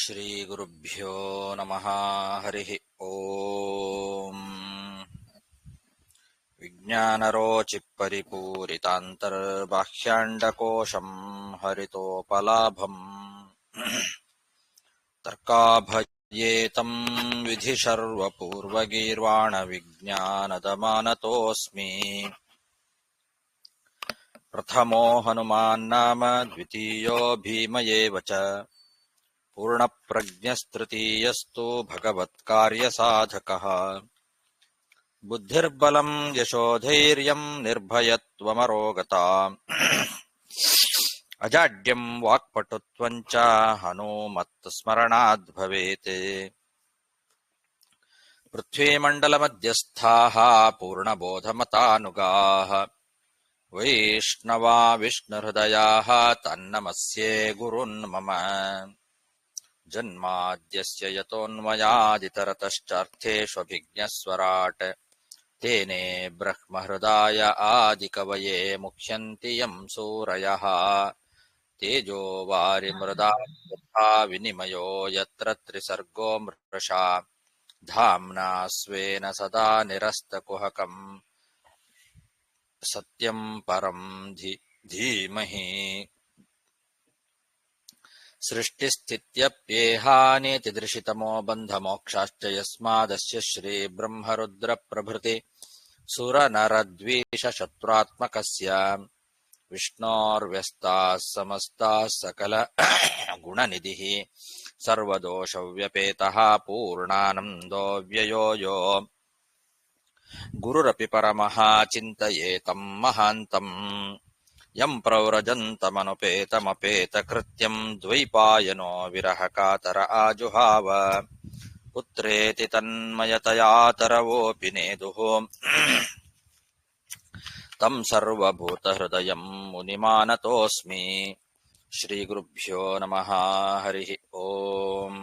ಶ್ರೀಗುರುಭ್ಯೋ ನಮಃ. ಹರಿಃ ಓಂ. ವಿಜ್ಞಾನರೋಚಿಪರಿಪೂರಿತಾಂತರ್ಬಾಹ್ಯಾಂಡಕೋಶಂ ಹರಿತೋಪಲಾಭಂ ತರ್ಕಾಭಯೇತಂ ವಿಧಿಶರ್ವಪೂರ್ವಗೀರ್ವಾಣ ವಿಜ್ಞಾನದಮಾನತೋऽಸ್ಮಿ. ಪ್ರಥಮೋ ಹನುಮಾನ್ನಾಮ ದ್ವಿತೀಯೋ ಭೀಮಯೇವ ಚ ಪೂರ್ಣಪ್ರಜ್ಞಸ್ತೃತೀಯಸ್ತು ಭಗವತ್ಕಾರ್ಯಸಾಧಕಃ. ಬುದ್ಧಿರ್ಬಲಂ ಯಶೋಧೈರ್ಯಂ ನಿರ್ಭಯತ್ವಮರೋಗತಾ ಅಜಾಡ್ಯಂ ವಾಕ್ಪಟುತ್ವಂಚ ಹನುಮತ್ಸ್ಮರಣಾದ್ ಭವೇತ್. ಪೃಥ್ವೀಮಂಡಲಮಧ್ಯಸ್ಥಾಃ ಪೂರ್ಣಬೋಧಮತಾನುಗಾಃ ವೈಷ್ಣವಾ ವಿಷ್ಣುಹೃದಯಾಃ ತನ್ನಮಸ್ಯೆ ಗುರುನ್ ಮಮ. ಜನ್ಮಾದ್ಯಸ್ಯ ಯತೋನ್ಮಯಾದಿತರತಶ್ಚಾರ್ಥೇಷ್ವಭಿಜ್ಞಸ್ವರಾಟ್ ತೇನೇ ಬ್ರಹ್ಮಹೃದಾಯ ಆದಿಕವಯೇ ಮುಹ್ಯಂತಿ ಯಂ ಸೂರಯಃ. ತೇಜೋ ವಾರಿಮೃದಾ ಯಥಾ ವಿನಿಮಯೋ ಯತ್ರ ತ್ರಿಸರ್ಗೋ ಮೃಷಾ ಧಾಮ್ನಾ ಸ್ವೇನ ಸದಾ ನಿರಸ್ತಕುಹಕಂ ಸತ್ಯಂ ಪರಂ ಧೀಮಹಿ. ಸೃಷ್ಟಿಸ್ಥಿತ್ಯಪ್ಯೇಹಾನೇತಿದೃಶಿತಮೋ ಬಂಧಮೋಕ್ಷಾಶ್ಚ ಯಸ್ಮಾದಸ್ಯ ಶ್ರೀ ಬ್ರಹ್ಮರುದ್ರ ಪ್ರಭೃತಿ ಸುರನರದ್ವೀಷಶತ್ರುತ್ಮಕಸ್ಯ ವಿಷ್ಣೋರ್ವ್ಯಸ್ತಾಃ ಸಮಸ್ತಾಃ ಸಕಲ ಗುಣನಿಧಿಃ ಸರ್ವದೋಷವ್ಯಪೇತಃ ಪೂರ್ಣಾನಂದೋ ವ್ಯಯೋ ಯೋ ಗುರುರಪಿ ಪರಮಃ ಚಿಂತಯೇತಂ ಮಹಾಂತಂ. ಯಂ ಪ್ರವ್ರಜन्तಮನುಪೇತಮಪೇತಕೃತ್ಯಂ ದ್ವೈಪಾಯನೋ ವಿರಹ ಕಾತರ ಆಜುಹಾವ. ಪುತ್ರೇತಿ ತನ್ಮಯತಯಾ ತರವೋಪಿ ನೇದುಃ ತಂ ಸರ್ವಭೂತಹೃದಯಂ ಮುನಿಮಾನತೋಸ್ಮಿ. ಶ್ರೀಗುರುಭ್ಯೋ ನಮಃ. ಹರಿಃ ಓಂ.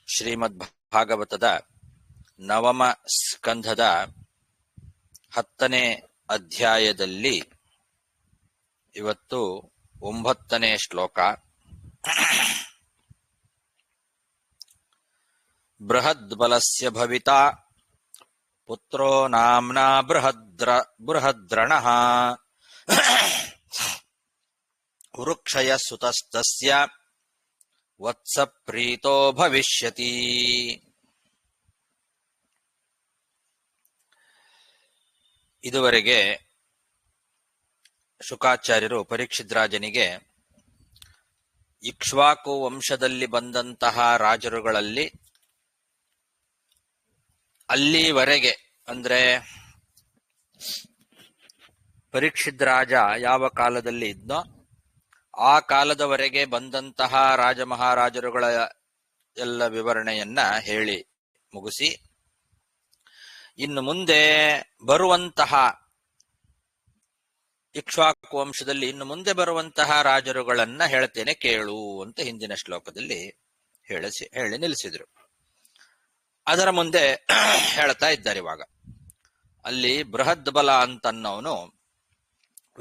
ಶ್ರೀಮದ್ಭಾಗವತದ ನವಮ ಸ್ಕಂಧದ 10ನೇ ಅಧ್ಯಾಯದಲ್ಲಿ ಇವತ್ತು 9ನೇ ಶ್ಲೋಕ. ಬೃಹದ್ಬಲಸ್ಯ ಭವಿತಾ ಪುತ್ರೋ ನಾಮ್ನಾ ಬೃಹದ್ರಣಃ ವೃಕ್ಷಯ ಸುತಸ್ತಸ್ಯ ವತ್ಸ ಪ್ರೀತೋ ಭವಿಷ್ಯತಿ. ಇದುವರೆಗೆ ಶುಕಾಚಾರ್ಯರು ಪರೀಕ್ಷಿದ್ರಾಜನಿಗೆ ಇಕ್ಷ್ವಾಕು ವಂಶದಲ್ಲಿ ಬಂದಂತಹ ರಾಜರುಗಳಲ್ಲಿ ಅಲ್ಲಿವರೆಗೆ ಅಂದ್ರೆ ಪರೀಕ್ಷಿದ್ರಾಜ ಯಾವ ಕಾಲದಲ್ಲಿ ಇದ್ನೋ ಆ ಕಾಲದವರೆಗೆ ಬಂದಂತಹ ರಾಜ ಮಹಾರಾಜರುಗಳ ಎಲ್ಲ ವಿವರಣೆಯನ್ನ ಹೇಳಿ ಮುಗಿಸಿ, ಇನ್ನು ಮುಂದೆ ಬರುವಂತಹ ಇಕ್ಷ್ವಾಕು ವಂಶದಲ್ಲಿ ಇನ್ನು ಮುಂದೆ ಬರುವಂತಹ ರಾಜರುಗಳನ್ನ ಹೇಳ್ತೇನೆ ಕೇಳು ಅಂತ ಹಿಂದಿನ ಶ್ಲೋಕದಲ್ಲಿ ಹೇಳಿ ನಿಲ್ಲಿಸಿದ್ರು. ಅದರ ಮುಂದೆ ಹೇಳ್ತಾ ಇದ್ದಾರೆ. ಇವಾಗ ಅಲ್ಲಿ ಬೃಹದ್ ಬಲ ಅಂತನ್ನವನು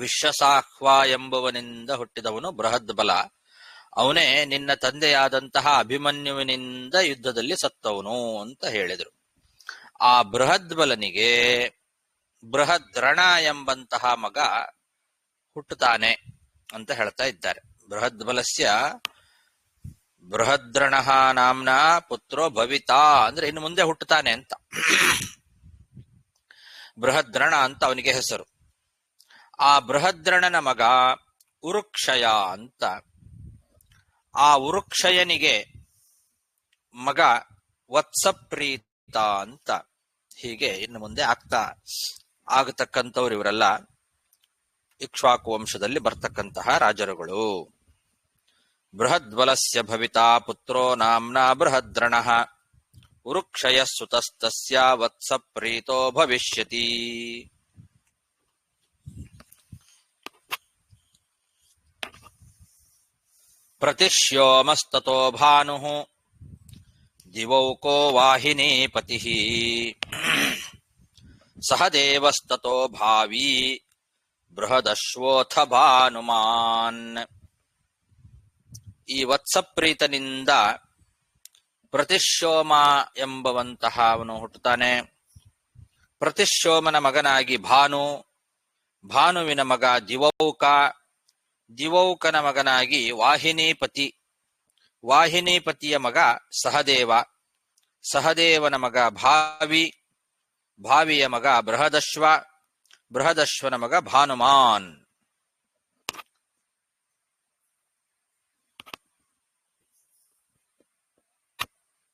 ವಿಶ್ವಸಾಹ್ವ ಎಂಬುವನಿಂದ ಹುಟ್ಟಿದವನು ಬೃಹದ್ ಬಲ. ಅವನೇ ನಿನ್ನ ತಂದೆಯಾದಂತಹ ಅಭಿಮನ್ಯುವಿನಿಂದ ಯುದ್ಧದಲ್ಲಿ ಸತ್ತವನು ಅಂತ ಹೇಳಿದರು. ಆ ಬೃಹದ್ ಬಲನಿಗೆ ಬೃಹದ್ರಣ ಎಂಬಂತಹ ಮಗ ಹುಟ್ಟುತ್ತಾನೆ ಅಂತ ಹೇಳ್ತಾ ಇದ್ದಾರೆ. ಬೃಹದ್ ಬಲಸ್ಯ ಬೃಹದ್ರಣ ನಾಮ್ನ ಪುತ್ರೋ ಭವಿತಾ ಅಂದ್ರೆ ಇನ್ನು ಮುಂದೆ ಹುಟ್ಟುತ್ತಾನೆ ಅಂತ. ಬೃಹದ್ರಣ ಅಂತ ಅವನಿಗೆ ಹೆಸರು. ಆ ಬೃಹದ್ರಣನ ಮಗ ಉರುಕ್ಷಯ ಅಂತ. ಆ ಉರುಕ್ಷಯನಿಗೆ ಮಗ ವತ್ಸಪ್ರೀತ ಅಂತ. ಹೀಗೆ ಇನ್ನು ಮುಂದೆ ಆಗತಕ್ಕಂಥವ್ರು ಇವರೆಲ್ಲ ಇಕ್ಷ್ವಾಕು ವಂಶದಲ್ಲಿ ಬರ್ತಕ್ಕಂತಹ ರಾಜರುಗಳು. ಬೃಹದ್ಬಲಸ್ಯ ಭವಿತಾ ಪುತ್ರೋ ನಾಮ್ನಾ ಬೃಹದ್ರಣಃ ಉರುಕ್ಷಯ ಸುತಸ್ತಸ್ಯ ವತ್ಸ ಪ್ರೀತೋ ಭವಿಷ್ಯತಿ. ಪ್ರತಿಶ್ಯೋಮಸ್ತತೋ ಭಾನುಃ ದಿವೌಕೋ ವಾಹಿನೀಪತಿಃ ಸಹ ದೇವಸ್ತತೋ ಭಾವೀ ಬೃಹದಶ್ವೋಥ ಭಾನುಮಾನ್. ಈ ವತ್ಸಪ್ರೀತನಿಂದ ಪ್ರತಿಶೋಮ ಎಂಬುವಂತಹ ಅವನು ಹುಟ್ಟುತ್ತಾನೆ. ಪ್ರತಿಶೋಮನ ಮಗನಾಗಿ ಭಾನುವಿನ ಮಗ ದಿವೌಕನ ಮಗನಾಗಿ ವಾಹಿನೀಪತಿಯ ಮಗ ಸಹದೇವನ ಮಗ ಭಾವಿಯ ಮಗ ಬೃಹದಶ್ವನ ಮಗ ಭಾನುಮಾನ್.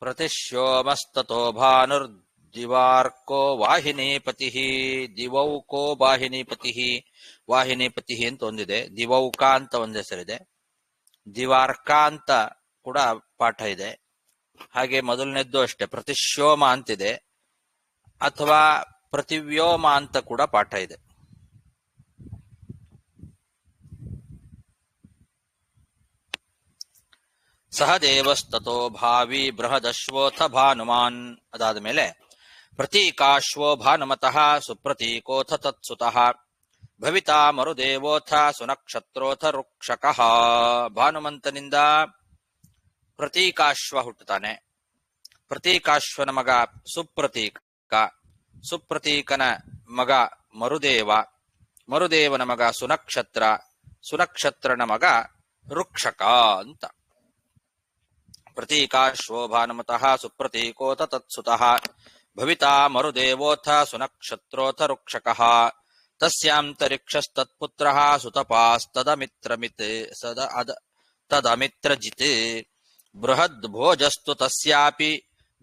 ಪ್ರತಿಶೋಮಸ್ತತೋ ಭಾನುರ್ದಿವಾರ್ಕೋ ವಾಹಿನೀಪತಿ ದಿವೌಕೋ ವಾಹಿನೀಪತಿ ಅಂತ ಒಂದಿದೆ, ದಿವೌಕ ಅಂತ ಒಂದು ಹೆಸರಿದೆ, ದಿವಾರ್ಕ ಅಂತ ಕೂಡ ಪಾಠ ಇದೆ. ಹಾಗೆ ಮೊದಲನೇದ್ದು ಅಷ್ಟೇ, ಪ್ರತಿಶೋಮ ಅಂತಿದೆ, ಅಥವಾ ಪ್ರತಿವ್ಯೋಮ ಅಂತ ಕೂಡ ಪಾಠ ಇದೆ. ಸಹದೇವಸ್ತತೋ ಭಾವಿ ಬೃಹದಶ್ವೋಥ ಭಾನುಮಾನ್. ಅದಾದ ಮೇಲೆ ಪ್ರತೀಕಾಶ್ವೋ ಭಾನುಮತಃ ಸುಪ್ರತೀಕೋಥ ತತ್ಸುತಃ ಭವಿತಾ ಮರುದೇವೋಥ ಸುನಕ್ಷತ್ರೋಥ ರುಕ್ಷಕಃ. ಭಾನುಮಂತನಿಂದ ಪ್ರತೀಕಾಶ್ವ ಹುಟ್ಟುತ್ತಾನೆ. ಪ್ರತೀಕಾಶ್ವನ ಮಗ ಸುಪ್ರತೀಕನ ಮಗ ಮರುದೇವನ ಮಗ ಸುನಕ್ಷತ್ರನ ಮಗ ರುಕ್ಷಕ ಅಂತ. ಪ್ರತೀಕಾಶ್ವೋ ಭಾನುಮತಃ ಸುಪ್ರತೀಕೋಥ ತತ್ಸುತಃ ಭವಿತಾ ಮರುದೇವೋಥ ಸುನಕ್ಷತ್ರೋಥ ರುಕ್ಷಕಃ. ತಸ್ಯಾಂತರಿಕ್ಷಸ್ತತ್ಪುತ್ರಃ ಸುತಪಾಸ್ತದಮಿತ್ರಜಿತ್ ಬೃಹದ್ಭೋಜಸ್ತು ತಸ್ಯಾಪಿ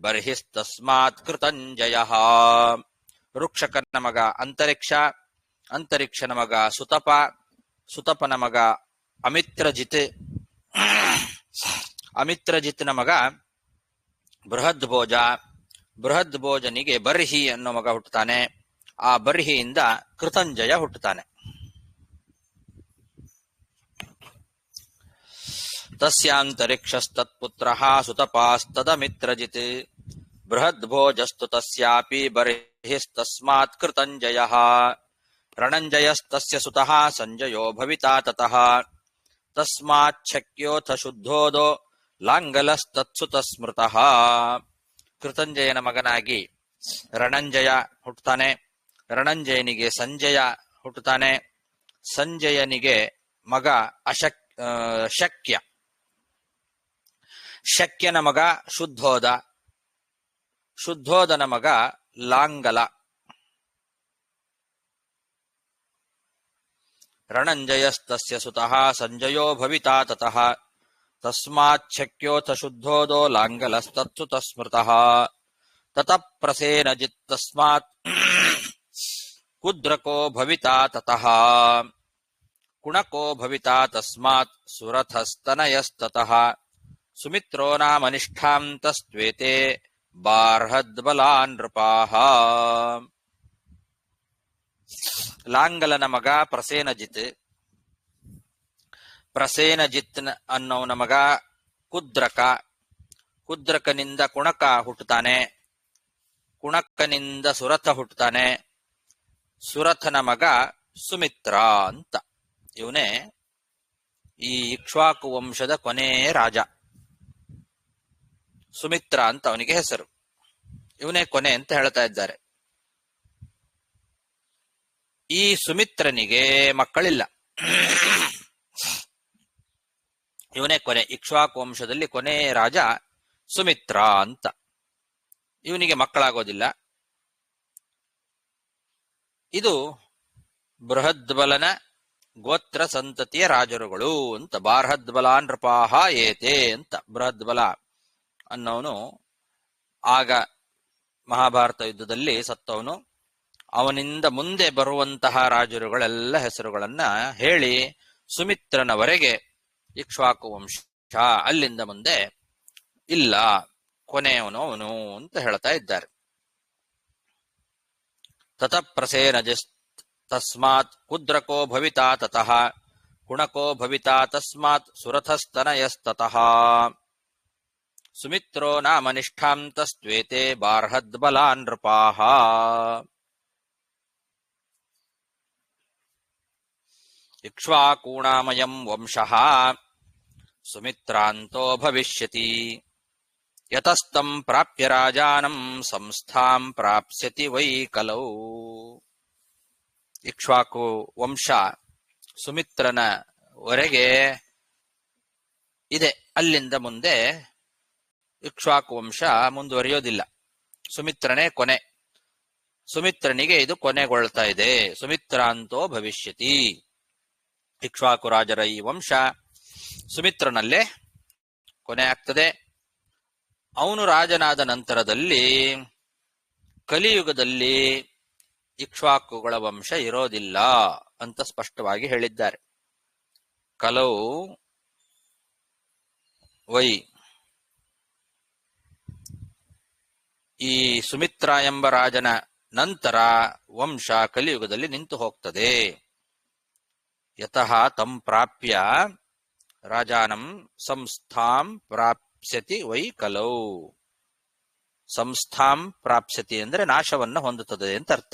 ಬರ್ಹಿಸ್ತಸ್ಮಾತ್ ಕೃತಂಜಯಃ. ರುಕ್ಷಕನ ಮಗ ಅಂತರಿಕ್ಷನ ಮಗ ಸುತಪನ ಮಗ ಅಮಿತ್ರಜಿತ್ನ ಮಗ ಬೃಹದ್ಭೋಜನಿಗೆ ಬರ್ಹಿ ಅನ್ನೋ ಮಗ ಹುಟ್ಟುತ್ತಾನೆ. ಆ ಬರ್ಹಿಯಿಂದ ಕೃತಂಜಯ ಹುಟ್ಟುತ್ತಾನೆ. ತಸ್ಯಾಂತರಿಕ್ಷಸ್ತತ್ಪುತ್ರಃ ಸುತಪಾಸ್ತದಮಿತ್ರಜಿತ್ ಬೃಹದ್ಭೋಜಸ್ತು ತಸ್ಯಾಪಿ ಬರ್ಹಿಸ್ತಸ್ಮಾತ್ ಕೃತಂಜಯಃ. ರಣಂಜಯಸ್ತಸ್ಯ ಸುತಃ ಸಂಜಯೋ ಭವಿತಾ ತತಃ ತಸ್ಮಾಚ್ಛಕ್ಯೋಥ ಶುದ್ಧೋದೋ ಲಾಂಗಲಸ್ತತ್ಸುತ ಸ್ಮೃತಃ. ಕೃತಂಜಯನ ಮಗನಾಗಿ ರಣಂಜಯ ಹುಟ್ಟುತ್ತಾನೆ. ರಣಂಜಯನಿಗೆ ಸಂಜಯ ಹುಟ್ಟುತ್ತಾನೆ. ಸಂಜಯನಿಗೆ ಮಗ ಶಕ್ಯನ ಮಗ ಶುದ್ಧೋದನ ಮಗ ಲಾಂಗಲ. ರಣಂಜಯಸ್ತಸ್ಯ ಸುತಃ ಸಂಜಯೋ ಭವಿತಾ ತತಃ ತಸ್ಮಾಚ್ಛಕ್ಯೋಥ ಶುದ್ಧೋದೋ ಲಾಂಗಲಸ್ತತ್ಸುತ ಸ್ಮೃತಃ. ತತಃ ಪ್ರಸೇನಜಿತ್ ತಸ್ಮಾತ್ ಕುದ್ರಕೋ ಭವಿತಾ ತತಃ ಕುಣಕೋ ಭವಿತಾ ತಸ್ಮಾತ್ ಸುರಥಸ್ತನಯಸ್ತತಃ ಸುಮಿತ್ರೋ ನಾಮನಿಷ್ಠಾಂತಸ್ತ್ವೇತೆ ಬಾರ್ಹದ್ಬಲಾನ್ ನೃಪಾಃ. ಲಾಂಗಲನ ಮಗ ಪ್ರಸೇನಜಿತ್ ಅನ್ನೋನ ಮಗ ಕುದ್ರಕನಿಂದ ಕುಣಕ ಹುಟ್ಟುತ್ತಾನೆ. ಕುಣಕನಿಂದ ಸುರಥ ಹುಟ್ಟುತ್ತಾನೆ. ಸುರಥನ ಮಗ ಸುಮಿತ್ರ ಅಂತ. ಇವನೇ ಈ ಇಕ್ಷ್ವಾಕು ವಂಶದ ಕೊನೆಯ ರಾಜ. ಸುಮಿತ್ರ ಅಂತ ಅವನಿಗೆ ಹೆಸರು. ಇವನೇ ಕೊನೆ ಅಂತ ಹೇಳ್ತಾ ಇದ್ದಾರೆ. ಈ ಸುಮಿತ್ರನಿಗೆ ಮಕ್ಕಳಿಲ್ಲ. ಇವನೇ ಕೊನೆ, ಇಕ್ಷ್ವಾಕು ವಂಶದಲ್ಲಿ ಕೊನೆ ರಾಜ ಸುಮಿತ್ರ ಅಂತ. ಇವನಿಗೆ ಮಕ್ಕಳಾಗೋದಿಲ್ಲ. ಇದು ಬೃಹದ್ಬಲನ ಗೋತ್ರ ಸಂತತಿಯ ರಾಜರುಗಳು ಅಂತ. ಬಾರ್ಹದ್ಬಲಾನ್ ನೃಪಾಃ ಏತೆ ಅಂತ. ಬೃಹದ್ಬಲ ಅನ್ನೋನು ಆಗ ಮಹಾಭಾರತ ಯುದ್ಧದಲ್ಲಿ ಸತ್ತವನು. ಅವನಿಂದ ಮುಂದೆ ಬರುವಂತಹ ರಾಜರುಗಳೆಲ್ಲ ಹೆಸರುಗಳನ್ನ ಹೇಳಿ ಸುಮಿತ್ರನವರೆಗೆ ಇಕ್ಷ್ವಾಕು ವಂಶ, ಅಲ್ಲಿಂದ ಮುಂದೆ ಇಲ್ಲ, ಕೊನೆಯವನು ಅವನು ಅಂತ ಹೇಳ್ತಾ ಇದ್ದಾರೆ. ತತಃ ಪ್ರಸೇನಜಿತ್ ತಸ್ಮಾತ್ ಕುದ್ರಕೋ ಭವಿತಾ ತತಃ ಕುಣಕೋ ಭವಿತಾ ತಸ್ಮಾತ್ ಸುರಥಸ್ತನಯಸ್ತತಃ ಸುಮಿತ್ರೋ ನಾಮನಿಷ್ಠಾಂತಸ್ತ್ವೇತೆ ಬಾರ್ಹದ್ಬಲಾನ್ ನೃಪಾಃ. ಇಕ್ಷ್ವಾಕೂಣಾಮಯಂ ವಂಶಃ ಸುಮಿತ್ರಾಂತೋ ಭವಿಷ್ಯತಿ. ಯತಸ್ತಂ ಪ್ರಾಪ್ಯ ರಾಜಾನಂ ಸಂಸ್ಥಾಂ ಪ್ರಾಪ್ಸ್ಯತಿ ವೈ ಕಲೌ. ಇಕ್ಷ್ವಾಕು ವಂಶ ಸುಮಿತ್ರನ ವರೆಗೆ ಇದೆ. ಅಲ್ಲಿಂದ ಮುಂದೆ ಇಕ್ಷ್ವಾಕು ವಂಶ ಮುಂದುವರಿಯೋದಿಲ್ಲ. ಸುಮಿತ್ರನೇ ಕೊನೆ. ಸುಮಿತ್ರನಿಗೆ ಇದು ಕೊನೆಗೊಳ್ತಾ ಇದೆ. ಸುಮಿತ್ರಾಂತೋ ಭವಿಷ್ಯತಿ. ಇಕ್ಷ್ವಾಕು ರಾಜರ ಈ ವಂಶ ಸುಮಿತ್ರನಲ್ಲೇ ಕೊನೆ ಆಗ್ತದೆ. ಅವನು ರಾಜನಾದ ನಂತರದಲ್ಲಿ ಕಲಿಯುಗದಲ್ಲಿ ಇಕ್ಷ್ವಾಕುಗಳ ವಂಶ ಇರೋದಿಲ್ಲ ಅಂತ ಸ್ಪಷ್ಟವಾಗಿ ಹೇಳಿದ್ದಾರೆ. ಕಲೌ ವೈ, ಈ ಸುಮಿತ್ರ ಎಂಬ ರಾಜನ ನಂತರ ವಂಶ ಕಲಿಯುಗದಲ್ಲಿ ನಿಂತು ಹೋಗ್ತದೆ. ಯತಃ ತಂ ಪ್ರಾಪ್ಯ ರಾಜಾನಂ ಸಂಸ್ಥಾಂ ಪ್ರಾಪ್ಸ್ಯತಿ ವೈ ಕಲೌ. ಸಂಸ್ಥಾಂ ಪ್ರಾಪ್ಸ್ಯತಿ ಅಂದ್ರೆ ನಾಶವನ್ನ ಹೊಂದುತ್ತದೆ ಅಂತ ಅರ್ಥ.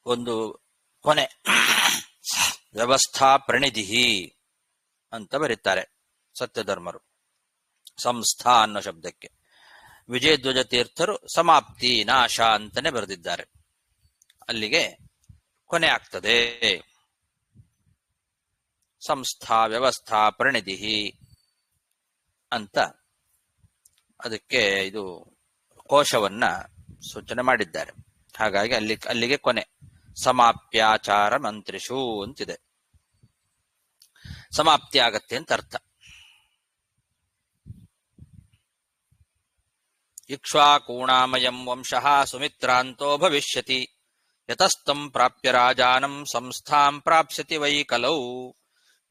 ಒಂದು ಕೊನೆ. ವ್ಯವಸ್ಥಾ ಪ್ರಣಿಧಿಹಿ ಅಂತ ಬರೀತಾರೆ ಸತ್ಯಧರ್ಮರು ಸಂಸ್ಥಾ ಅನ್ನೋ ಶಬ್ದಕ್ಕೆ. ವಿಜಯಧ್ವಜ ತೀರ್ಥರು ಸಮಾಪ್ತಿ ನಾಶ ಅಂತಾನೆ ಬರೆದಿದ್ದಾರೆ. ಅಲ್ಲಿಗೆ ಕೊನೆ ಆಗ್ತದೆ. ಸಂಸ್ಥಾ ವ್ಯವಸ್ಥಾ ಪ್ರಣಿಧಿಹಿ ಅಂತ ಅದಕ್ಕೆ ಇದು ಕೋಶವನ್ನ ಸೂಚನೆ ಮಾಡಿದ್ದಾರೆ. ಹಾಗಾಗಿ ಅಲ್ಲಿಗೆ ಕೊನೆ. ಸಮಾಪ್ಯಾಚಾರ ಮಂತ್ರಿಷು ಅಂತಿದೆ. ಸಮಾಪ್ತಿ ಆಗತ್ತೆ ಅಂತ ಅರ್ಥ. ಇಕ್ಷ್ವಾಕೂಣಾಮಯಂ ವಂಶಃ ಸುಮಿತ್ರಾಂತೋ ಭವಿಷ್ಯತಿ ಯತಸ್ತಂ ಪ್ರಾಪ್ಯ ರಾಜಾನಂ ಸಂಸ್ಥಾಂ ಪ್ರಾಪ್ಸ್ಯತಿ ವೈ ಕಲೌ.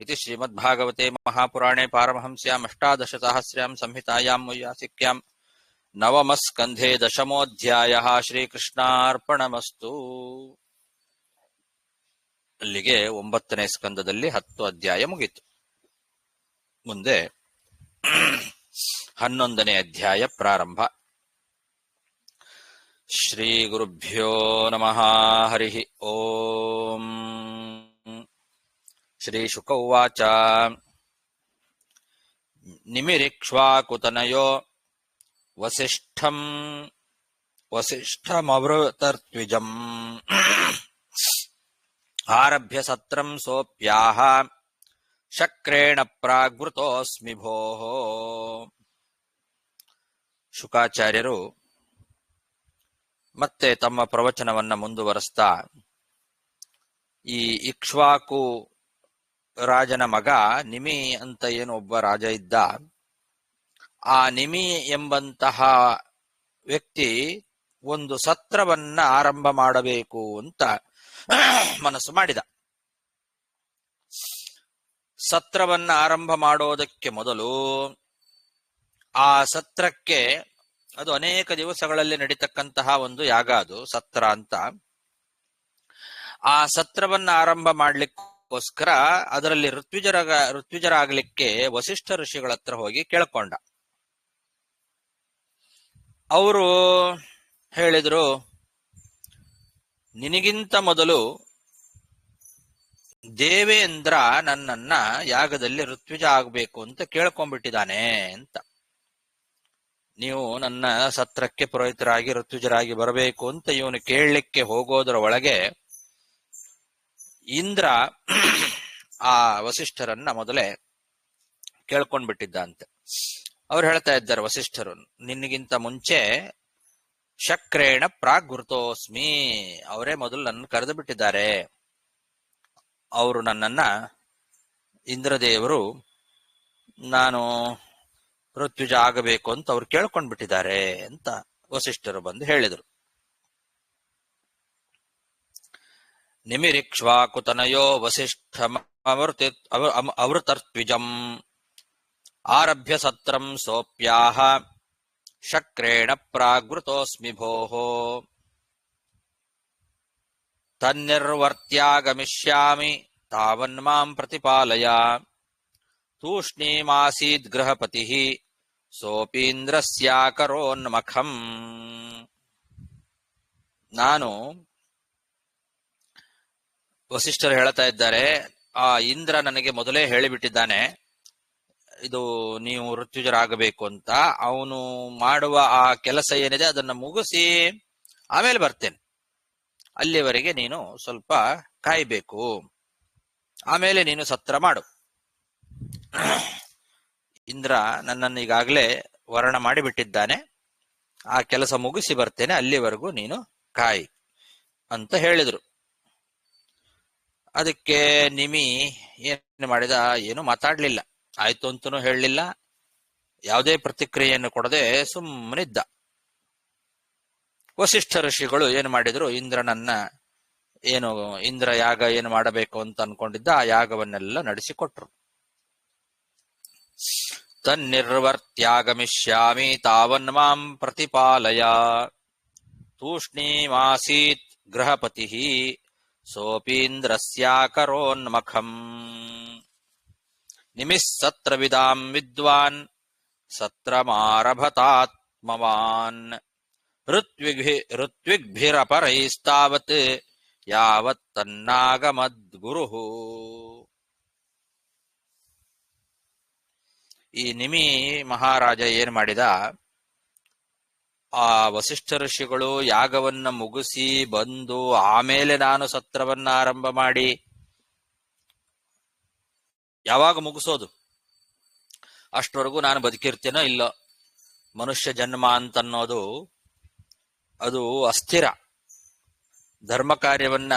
ಇತಿ ಶ್ರೀಮದ್ಭಾಗವತೆ ಮಹಾಪುರಾಣೆ ಪಾರಮಹಂಸ್ಯಾಂ ಅಷ್ಟಾದಶಸಹಸ್ರ್ಯಾಂ ಸಂಹಿತಾಯಾಂ ವೈಯಾಸಿಕ್ಯಾಂ ನವಮಸ್ಕಂಧೆ ದಶಮೋಧ್ಯಾಯಃ. ಶ್ರೀಕೃಷ್ಣಾರ್ಪಣಮಸ್ತು. ಅಲ್ಲಿಗೆ 9ನೇ ಸ್ಕಂದದಲ್ಲಿ 10 ಅಧ್ಯಾಯ ಮುಗಿತು. ಮುಂದೆ 11ನೇ ಅಧ್ಯಾಯ ಪ್ರಾರಂಭ. ಶ್ರೀ ಗುರುಭ್ಯೋ ನಮಃ. ಹರಿ ಓಂ. ಶ್ರೀ ಶುಕ ಉವಾಚ. ನಿಮಿರಿಕ್ಷ್ವಾಕುತನಯೋ ವಸಿಷ್ಠಮವೃತರ್ತ್ವಿಜಂ ಆರಭ್ಯ ಸತ್ರಂ ಸೋಪ್ಯಾಹ ಶಕ್ರೇಣ ಪ್ರಾಗ್ವೃತೋಸ್ಮಿ ಭೋಃ. ಶುಕಾಚಾರ್ಯರು ಮತ್ತೆ ತಮ್ಮ ಪ್ರವಚನವನ್ನ ಮುಂದುವರೆಸ್ತಾ, ಈ ಇಕ್ಷ್ವಾಕು ರಾಜನ ಮಗ ನಿಮಿ ಅಂತ ಏನು ಒಬ್ಬ ರಾಜ ಇದ್ದ, ಆ ನಿಮಿ ಎಂಬಂತಹ ವ್ಯಕ್ತಿ ಒಂದು ಸತ್ರವನ್ನ ಆರಂಭ ಮಾಡಬೇಕು ಅಂತ ಮನಸ್ಸು ಮಾಡಿದ. ಸತ್ರವನ್ನ ಆರಂಭ ಮಾಡೋದಕ್ಕೆ ಮೊದಲು ಆ ಸತ್ರಕ್ಕೆ, ಅದು ಅನೇಕ ದಿವಸಗಳಲ್ಲಿ ನಡೀತಕ್ಕಂತಹ ಒಂದು ಯಾಗ, ಅದು ಸತ್ರ ಅಂತ. ಆ ಸತ್ರವನ್ನ ಆರಂಭ ಮಾಡ್ಲಿಕ್ಕೋಸ್ಕರ ಅದರಲ್ಲಿ ಋತ್ವಿಜರಾಗಲಿಕ್ಕೆ ವಸಿಷ್ಠ ಋಷಿಗಳ ಹತ್ರ ಹೋಗಿ ಕೇಳ್ಕೊಂಡ. ಅವರು ಹೇಳಿದ್ರು, ನಿನಗಿಂತ ಮೊದಲು ದೇವೇಂದ್ರ ನನ್ನನ್ನ ಯಾಗದಲ್ಲಿ ಋತ್ವಿಜ ಆಗ್ಬೇಕು ಅಂತ ಕೇಳ್ಕೊಂಡ್ಬಿಟ್ಟಿದ್ದಾನೆ ಅಂತ. ನೀವು ನನ್ನ ಸತ್ರಕ್ಕೆ ಪುರೋಹಿತರಾಗಿ ಋತ್ವಿಜರಾಗಿ ಬರಬೇಕು ಅಂತ ಇವನು ಕೇಳಲಿಕ್ಕೆ ಹೋಗೋದರ ಒಳಗೆ ಇಂದ್ರ ಆ ವಸಿಷ್ಠರನ್ನ ಮೊದಲೇ ಕೇಳ್ಕೊಂಡ್ಬಿಟ್ಟಿದ್ದಂತೆ. ಅವ್ರು ಹೇಳ್ತಾ ಇದ್ದಾರೆ ವಸಿಷ್ಠರು, ನಿನ್ಗಿಂತ ಮುಂಚೆ ಶಕ್ರೇಣ ಪ್ರಾಗ್ವೃತೋಸ್ಮಿ, ಅವರೇ ಮೊದಲು ನನ್ನ ಕರೆದು ಬಿಟ್ಟಿದ್ದಾರೆ. ಅವರು ನನ್ನನ್ನ ಇಂದ್ರದೇವರು ನಾನು ಋತ್ವಿಜ ಆಗಬೇಕು ಅಂತ ಅವ್ರು ಕೇಳ್ಕೊಂಡ್ಬಿಟ್ಟಿದ್ದಾರೆ ಅಂತ ವಸಿಷ್ಠರು ಬಂದು ಹೇಳಿದರು. ನಿಮಿರಿಕ್ಷ್ವಾಕುತನಯೋ ವಸಿಷ್ಠ ಅವೃತರ್ತ್ವಿಜಂ ಆರಭ್ಯ ಸತ್ರಂ ಸೋಪ್ಯಾಹ ಶಕ್ರೇಣ ಪ್ರಾಗ್ವೃತೋಸ್ಮಿ ಭೋಃ. ತನ್ನಿರ್ವರ್ತ್ಯಾಗಮಿಷ್ಯಾಮಿ ತಾವನ್ಮಾಂ ಪ್ರತಿಪಾಲಯ. ತೂಷ್ಣೀಮಾಸೀದ್ ಗೃಹಪತಿಃ ಸೋಪೀಂದ್ರಸ್ಯಾಕರೋನ್ಮಖಂ. ನಾನು, ವಸಿಷ್ಠರು ಹೇಳ್ತಾ ಇದ್ದಾರೆ, ಆ ಇಂದ್ರ ನನಗೆ ಮೊದಲೇ ಹೇಳಿಬಿಟ್ಟಿದ್ದಾನೆ ಇದು ನೀವು ಋತ್ವಿಜರಾಗಬೇಕು ಅಂತ. ಅವನು ಮಾಡುವ ಆ ಕೆಲಸ ಏನಿದೆ ಅದನ್ನ ಮುಗಿಸಿ ಆಮೇಲೆ ಬರ್ತೇನೆ, ಅಲ್ಲಿವರೆಗೆ ನೀನು ಸ್ವಲ್ಪ ಕಾಯ್ಬೇಕು, ಆಮೇಲೆ ನೀನು ಸತ್ರ ಮಾಡು. ಇಂದ್ರ ನನ್ನನ್ನು ಈಗಾಗಲೇ ವರ್ಣ ಮಾಡಿಬಿಟ್ಟಿದ್ದಾನೆ, ಆ ಕೆಲಸ ಮುಗಿಸಿ ಬರ್ತೇನೆ, ಅಲ್ಲಿವರೆಗೂ ನೀನು ಕಾಯಿ ಅಂತ ಹೇಳಿದ್ರು. ಅದಕ್ಕೆ ನಿಮಿ ಏನು ಮಾಡಿದ, ಏನು ಮಾತಾಡ್ಲಿಲ್ಲ, ಆಯ್ತು ಅಂತನೂ ಹೇಳಲಿಲ್ಲ, ಯಾವುದೇ ಪ್ರತಿಕ್ರಿಯೆಯನ್ನು ಕೊಡದೆ ಸುಮ್ಮನಿದ್ದ. ವಸಿಷ್ಠ ಋಷಿಗಳು ಏನು ಮಾಡಿದ್ರು, ಇಂದ್ರನನ್ನ ಏನು ಇಂದ್ರ ಯಾಗ ಏನು ಮಾಡಬೇಕು ಅಂತ ಅನ್ಕೊಂಡಿದ್ದ ಆ ಯಾಗವನ್ನೆಲ್ಲ ನಡೆಸಿಕೊಟ್ರು. ತನ್ನಿರ್ವರ್ತ್ಯಾಗಮಿಷ್ಯಾಮಿ ತಾವನ್ಮಾಂ ಪ್ರತಿಪಾಲಯ ತೂಷ್ಣೀಮಾಸೀತ್ ಗೃಹಪತಿ ಸೋಪೀಂದ್ರಸ್ಯಾಕರೋನ್ಮಖಂ ನಿಮಿಸ್ಸತ್ರವಿದಾಂ ವಿದ್ವಾನ್ ಸತ್ರಮಾರಭತಾತ್ಮವಾನ್ ಋತ್ವಿಗ್ಭಿರಪರೈಸ್ತಾವತ್ ಯಾವತ್ ತನ್ನಾಗಮದ್ಗುರುಃ. ಈ ನಿಮಿ ಮಹಾರಾಜ ಏನ್ ಮಾಡಿದ, ಆ ವಸಿಷ್ಠ ಋಷಿಗಳು ಯಾಗವನ್ನ ಮುಗಿಸಿ ಬಂದು ಆಮೇಲೆ ನಾನು ಸತ್ರವನ್ನ ಆರಂಭ ಮಾಡಿ, ಯಾವಾಗ ಮುಗಿಸೋದು, ಅಷ್ಟವರೆಗೂ ನಾನು ಬದುಕಿರ್ತೇನೋ ಇಲ್ಲೋ, ಮನುಷ್ಯ ಜನ್ಮ ಅಂತನ್ನೋದು ಅದು ಅಸ್ಥಿರ. ಧರ್ಮ ಕಾರ್ಯವನ್ನ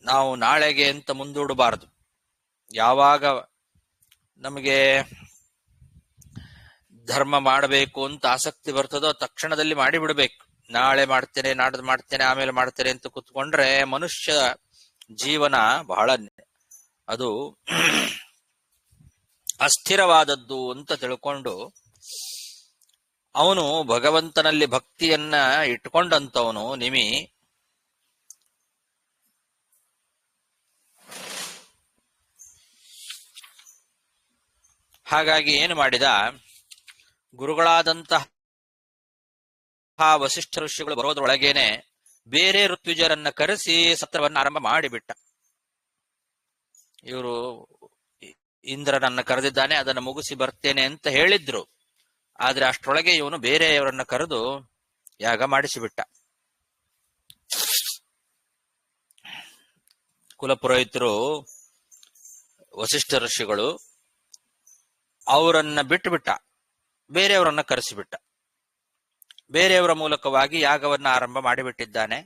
ನಾವು ನಾಳೆಗೆ ಅಂತ ಮುಂದೂಡಬಾರದು. ಯಾವಾಗ ನಮಗೆ ಧರ್ಮ ಮಾಡಬೇಕು ಅಂತ ಆಸಕ್ತಿ ಬರ್ತದೋ ತಕ್ಷಣದಲ್ಲಿ ಮಾಡಿಬಿಡ್ಬೇಕು. ನಾಳೆ ಮಾಡ್ತೇನೆ, ನಾಡ್ದು ಮಾಡ್ತೇನೆ, ಆಮೇಲೆ ಮಾಡ್ತೇನೆ ಅಂತ ಕುತ್ಕೊಂಡ್ರೆ ಮನುಷ್ಯ ಜೀವನ ಬಹಳ ಅದು ಅಸ್ಥಿರವಾದದ್ದು ಅಂತ ತಿಳ್ಕೊಂಡು ಅವನು ಭಗವಂತನಲ್ಲಿ ಭಕ್ತಿಯನ್ನ ಇಟ್ಕೊಂಡಂತವನು ನಿಮಿ. ಹಾಗಾಗಿ ಏನು ಮಾಡಿದ, ಗುರುಗಳಾದಂತಹ ವಸಿಷ್ಠ ಋಷಿಗಳು ಬರೋದ್ರೊಳಗೇನೆ ಬೇರೆ ಋತ್ವಿಜರನ್ನ ಕರೆಸಿ ಸತ್ರವನ್ನ ಆರಂಭ ಮಾಡಿಬಿಟ್ಟ. ಇವರು ಇಂದ್ರನನ್ನ ಕರೆದಿದ್ದಾನೆ, ಅದನ್ನು ಮುಗಿಸಿ ಬರ್ತೇನೆ ಅಂತ ಹೇಳಿದ್ರು. ಆದ್ರೆ ಅಷ್ಟರೊಳಗೆ ಇವನು ಬೇರೆಯವರನ್ನ ಕರೆದು ಯಾಗ ಮಾಡಿಸಿಬಿಟ್ಟ. ಕುಲಪುರೋಹಿತರು ವಸಿಷ್ಠ ಋಷಿಗಳು ಅವರನ್ನ ಬಿಟ್ಟುಬಿಟ್ಟ, ಬೇರೆಯವರನ್ನ ಕರೆಸಿಬಿಟ್ಟ. ಬೇರೆಯವರ ಮೂಲಕವಾಗಿ ಯಾಗವನ್ನ ಆರಂಭ ಮಾಡಿಬಿಟ್ಟಿದ್ದಾನೆ.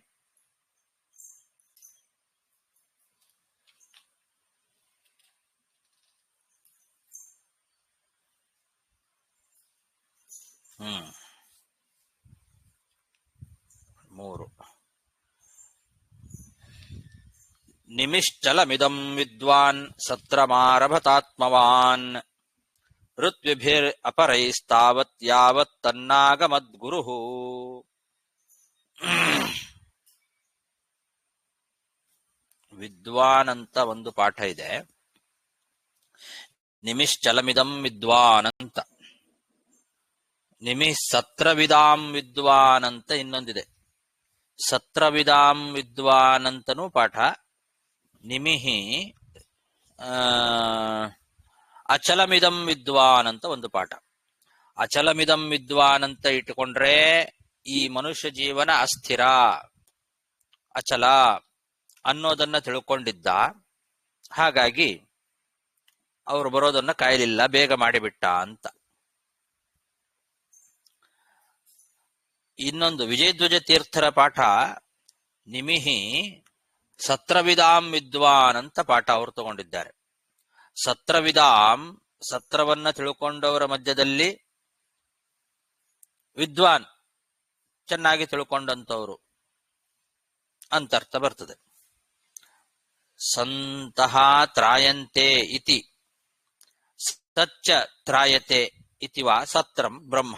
ಮೂರು ನಿಮಿಶ್ಚಲಮಿದಂ ವಿದ್ವಾನ್ ಸತ್ರಮಾರಭತಾತ್ಮವಾನ್ ಋತ್ವಿಭಿರ್ ಅಪರೈಸ್ತಾವತ್ ಯಾವತ್ ತನ್ನಾಗಮದ್ಗುರುಃ. ವಿದ್ವಾನ್ ಅಂತ ಒಂದು ಪಾಠ ಇದೆ, ನಿಮಿಶ್ಚಲಮಿದಂ ವಿದ್ವಾನ್ ಅಂತ. ನಿಮಿ ಸತ್ರವಿದಾಂ ವಿದ್ವಾನ್ ಅಂತ ಇನ್ನೊಂದಿದೆ. ಸತ್ರವಿದಾಂ ವಿದ್ವಾನ್ ಅಂತನೂ ಪಾಠ, ನಿಮಿಹಿ ಅಚಲಮಿದಂ ವಿದ್ವಾನ್ ಅಂತ ಒಂದು ಪಾಠ. ಅಚಲಮಿದಂ ವಿದ್ವಾನ್ ಅಂತ ಇಟ್ಟುಕೊಂಡ್ರೆ ಈ ಮನುಷ್ಯ ಜೀವನ ಅಸ್ಥಿರ, ಅಚಲ ಅನ್ನೋದನ್ನ ತಿಳ್ಕೊಂಡಿದ್ದ. ಹಾಗಾಗಿ ಅವರು ಬರೋದನ್ನ ಕಾಯಲಿಲ್ಲ, ಬೇಗ ಮಾಡಿಬಿಟ್ಟ ಅಂತ. ಇನ್ನೊಂದು ವಿಜಯಧ್ವಜ ತೀರ್ಥರ ಪಾಠ, ನಿಮಿಹಿ ಸತ್ರವಿದಾಂ ವಿದ್ವಾನ್ ಅಂತ ಪಾಠ ಅವರು ತಗೊಂಡಿದ್ದಾರೆ. ಸತ್ರವಿದಾಂ, ಸತ್ರವನ್ನ ತಿಳ್ಕೊಂಡವರ ಮಧ್ಯದಲ್ಲಿ, ವಿದ್ವಾನ್ ಚೆನ್ನಾಗಿ ತಿಳ್ಕೊಂಡಂತವರು ಅಂತರ್ಥ ಬರ್ತದೆ. ಸಂತಹ ತ್ರಾಯಂತೆ ಇತಿ ಸಚ್ಚ ತ್ರಾಯತೆ ಇತಿವಾ ಸತ್ರಂ ಬ್ರಹ್ಮ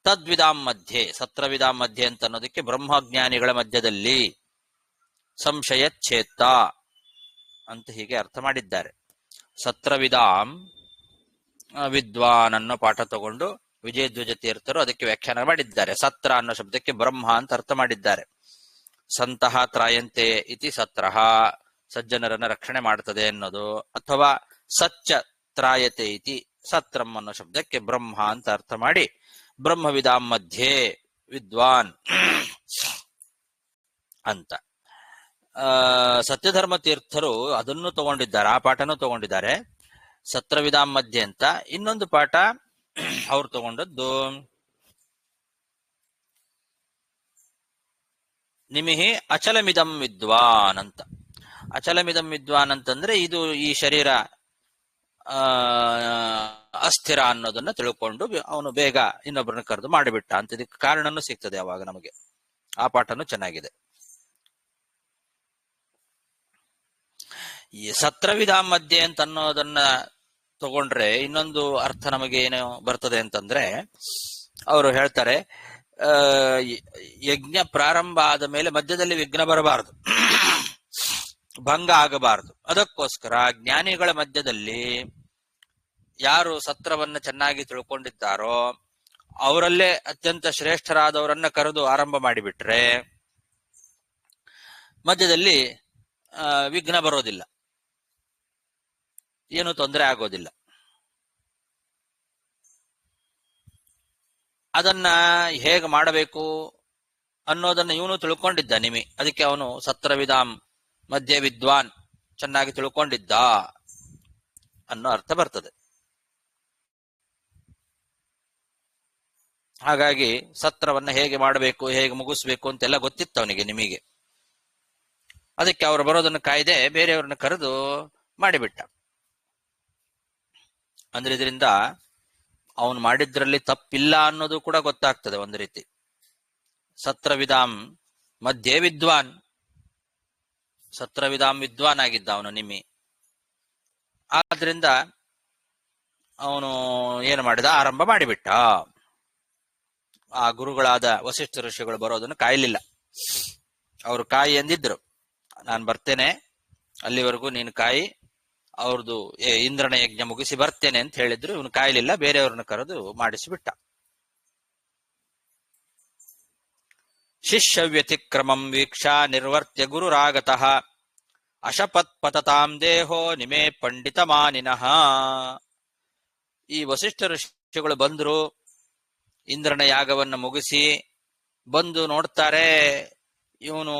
ತದ್ವಿದಾಂ ಮಧ್ಯೆ. ಸತ್ರವಿದಾಂ ಮಧ್ಯೆ ಅಂತ ಅನ್ನೋದಕ್ಕೆ ಬ್ರಹ್ಮಜ್ಞಾನಿಗಳ ಮಧ್ಯದಲ್ಲಿ ಸಂಶಯಚ್ಛೇತ್ತ ಅಂತ ಹೀಗೆ ಅರ್ಥ ಮಾಡಿದ್ದಾರೆ. ಸತ್ರವಿದಾಂ ವಿದ್ವಾನ್ ಅನ್ನೋ ಪಾಠ ತಗೊಂಡು ವಿಜಯಧ್ವಜ ತೀರ್ಥರು ಅದಕ್ಕೆ ವ್ಯಾಖ್ಯಾನ ಮಾಡಿದ್ದಾರೆ. ಸತ್ರ ಅನ್ನೋ ಶಬ್ದಕ್ಕೆ ಬ್ರಹ್ಮ ಅಂತ ಅರ್ಥ ಮಾಡಿದ್ದಾರೆ. ಸಂತಹ ತ್ರಾಯಂತೆ ಇತಿ ಸತ್ರಃ ಸಜ್ಜನರನ್ನ ರಕ್ಷಣೆ ಮಾಡ್ತದೆ ಅನ್ನೋದು, ಅಥವಾ ಸಚ್ಚ ತ್ರಾಯತೆ ಇತಿ, ಸತ್ರಂ ಅನ್ನೋ ಶಬ್ದಕ್ಕೆ ಬ್ರಹ್ಮ ಅಂತ ಅರ್ಥ ಮಾಡಿ ಬ್ರಹ್ಮವಿದಾಂ ಮಧ್ಯೆ ವಿದ್ವಾನ್ ಅಂತ. ಸತ್ಯಧರ್ಮ ತೀರ್ಥರು ಅದನ್ನು ತಗೊಂಡಿದ್ದಾರೆ, ಆ ಪಾಠನೂ ತಗೊಂಡಿದ್ದಾರೆ, ಸತ್ರವಿದಾಂ ಮಧ್ಯೆ ಅಂತ. ಇನ್ನೊಂದು ಪಾಠ ಅವ್ರು ತಗೊಂಡದ್ದು ನಿಮಿಹಿ ಅಚಲಮಿದಂ ವಿದ್ವಾನ್ ಅಂತ. ಅಚಲಮಿದಂ ವಿದ್ವಾನ್ ಅಂತಂದ್ರೆ ಇದು ಈ ಶರೀರ ಅಸ್ಥಿರ ಅನ್ನೋದನ್ನ ತಿಳ್ಕೊಂಡು ಅವನು ಬೇಗ ಇನ್ನೊಬ್ಬರನ್ನ ಕರೆದು ಮಾಡಿಬಿಟ್ಟ ಅಂತ. ಇದಕ್ಕೆ ಕಾರಣನೂ ಸಿಗ್ತದೆ ಅವಾಗ ನಮಗೆ. ಆ ಪಾಠನೂ ಚೆನ್ನಾಗಿದೆ. ಈ ಸತ್ರವಿಧಾಂ ಮಧ್ಯೆ ಅಂತ ಅನ್ನೋದನ್ನ ತಗೊಂಡ್ರೆ ಇನ್ನೊಂದು ಅರ್ಥ ನಮಗೆ ಏನು ಬರ್ತದೆ ಅಂತಂದ್ರೆ, ಅವರು ಹೇಳ್ತಾರೆ ಯಜ್ಞ ಪ್ರಾರಂಭ ಆದ ಮೇಲೆ ಮಧ್ಯದಲ್ಲಿ ವಿಘ್ನ ಬರಬಾರದು, ಭಂಗ ಆಗಬಾರದು. ಅದಕ್ಕೋಸ್ಕರ ಜ್ಞಾನಿಗಳ ಮಧ್ಯದಲ್ಲಿ ಯಾರು ಸತ್ರವನ್ನ ಚೆನ್ನಾಗಿ ತಿಳ್ಕೊಂಡಿದ್ದಾರೋ ಅವರಲ್ಲೇ ಅತ್ಯಂತ ಶ್ರೇಷ್ಠರಾದವರನ್ನ ಕರೆದು ಆರಂಭ ಮಾಡಿಬಿಟ್ರೆ ಮಧ್ಯದಲ್ಲಿ ವಿಘ್ನ ಬರೋದಿಲ್ಲ, ಏನು ತೊಂದರೆ ಆಗೋದಿಲ್ಲ. ಅದನ್ನ ಹೇಗೆ ಮಾಡಬೇಕು ಅನ್ನೋದನ್ನ ಇವನು ತಿಳ್ಕೊಂಡಿದ್ದ ನಿಮಿ. ಅದಕ್ಕೆ ಅವನು ಸತ್ರವಿಧಾಂ ಮಧ್ಯೆ ವಿದ್ವಾನ್, ಚೆನ್ನಾಗಿ ತಿಳ್ಕೊಂಡಿದ್ದ ಅನ್ನೋ ಅರ್ಥ ಬರ್ತದೆ. ಹಾಗಾಗಿ ಸತ್ರವನ್ನ ಹೇಗೆ ಮಾಡಬೇಕು, ಹೇಗೆ ಮುಗಿಸ್ಬೇಕು ಅಂತೆಲ್ಲ ಗೊತ್ತಿತ್ತು ಅವನಿಗೆ, ನಿಮಗೆ. ಅದಕ್ಕೆ ಅವರು ಬರೋದನ್ನು ಕಾಯ್ದೆ ಬೇರೆಯವ್ರನ್ನ ಕರೆದು ಮಾಡಿಬಿಟ್ಟ. ಅಂದ್ರೆ ಇದರಿಂದ ಅವನು ಮಾಡಿದ್ರಲ್ಲಿ ತಪ್ಪಿಲ್ಲ ಅನ್ನೋದು ಕೂಡ ಗೊತ್ತಾಗ್ತದೆ ಒಂದು ರೀತಿ. ಸತ್ರವಿಧಾಂ ಮಧ್ಯೆ ವಿದ್ವಾನ್, ಸತ್ರವಿಧಾಂ ವಿದ್ವಾನ್ ಆಗಿದ್ದ ಅವನು ನಿಮಿ. ಆದ್ರಿಂದ ಅವನು ಏನು ಮಾಡಿದ, ಆರಂಭ ಮಾಡಿಬಿಟ್ಟ. ಆ ಗುರುಗಳಾದ ವಸಿಷ್ಠ ಋಷಿಗಳು ಬರೋದನ್ನು ಕಾಯಲಿಲ್ಲ. ಅವರು ಕಾಯಿ ಎಂದಿದ್ರು, ನಾನು ಬರ್ತೇನೆ, ಅಲ್ಲಿವರೆಗೂ ನೀನು ಕಾಯಿ, ಅವ್ರದ್ದು ಇಂದ್ರನ ಯಜ್ಞ ಮುಗಿಸಿ ಬರ್ತೇನೆ ಅಂತ ಹೇಳಿದ್ರು. ಇವನು ಕಾಯಲಿಲ್ಲ, ಬೇರೆಯವ್ರನ್ನ ಕರೆದು ಮಾಡಿಸಿಬಿಟ್ಟ. ಶಿಷ್ಯ ವ್ಯತಿಕ್ರಮಂ ವೀಕ್ಷಾ ನಿರ್ವರ್ತ್ಯ ಗುರುರಾಗತಃ ಅಶಪತ್ ಪತತಾಂ ದೇಹೋ ನಿಮೇ ಪಂಡಿತ ಮಾನಿನಃ. ಈ ವಸಿಷ್ಠ ಋಷಿಗಳು ಬಂದ್ರು, ಇಂದ್ರನ ಯಾಗವನ್ನ ಮುಗಿಸಿ ಬಂದು ನೋಡ್ತಾರೆ, ಇವನು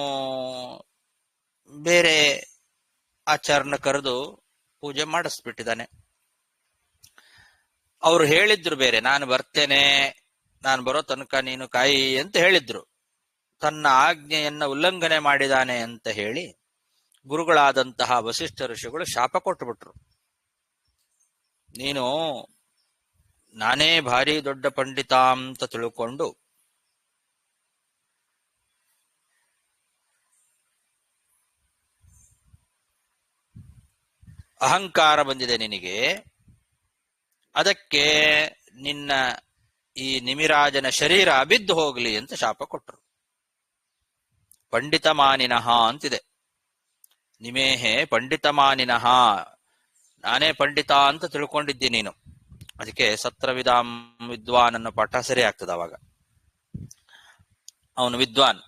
ಬೇರೆ ಆಚಾರನ ಕರೆದು ಪೂಜೆ ಮಾಡಿಸ್ಬಿಟ್ಟಿದ್ದಾನೆ. ಅವರು ಹೇಳಿದ್ರು ಬೇರೆ, ನಾನು ಬರ್ತೇನೆ, ನಾನು ಬರೋ ತನಕ ನೀನು ಕಾಯಿ ಅಂತ ಹೇಳಿದ್ರು. ತನ್ನ ಆಜ್ಞೆಯನ್ನ ಉಲ್ಲಂಘನೆ ಮಾಡಿದಾನೆ ಅಂತ ಹೇಳಿ ಗುರುಗಳಾದಂತಹ ವಸಿಷ್ಠ ಋಷಿಗಳು ಶಾಪ ಕೊಟ್ಟುಬಿಟ್ರು. ನೀನು ನಾನೇ ಭಾರಿ ದೊಡ್ಡ ಪಂಡಿತ ಅಂತ ತಿಳ್ಕೊಂಡು ಅಹಂಕಾರ ಬಂದಿದೆ ನಿನಗೆ, ಅದಕ್ಕೆ ನಿನ್ನ ಈ ನಿಮಿರಾಜನ ಶರೀರ ಬಿದ್ದು ಹೋಗ್ಲಿ ಅಂತ ಶಾಪ ಕೊಟ್ಟರು. ಪಂಡಿತ ಮಾನಿನಃ ಅಂತಿದೆ, ನಿಮೇಹೆ ಪಂಡಿತ ಮಾನಿನಃ, ನಾನೇ ಪಂಡಿತ ಅಂತ ತಿಳ್ಕೊಂಡಿದ್ದೀನಿ ನೀನು. ಅದಕ್ಕೆ ಸತ್ರವಿಧಾಂ ವಿದ್ವಾನ್ ಅನ್ನೋ ಪಾಠ ಸರಿ ಆಗ್ತದ. ಅವಾಗ ಅವನು ವಿದ್ವಾನ್,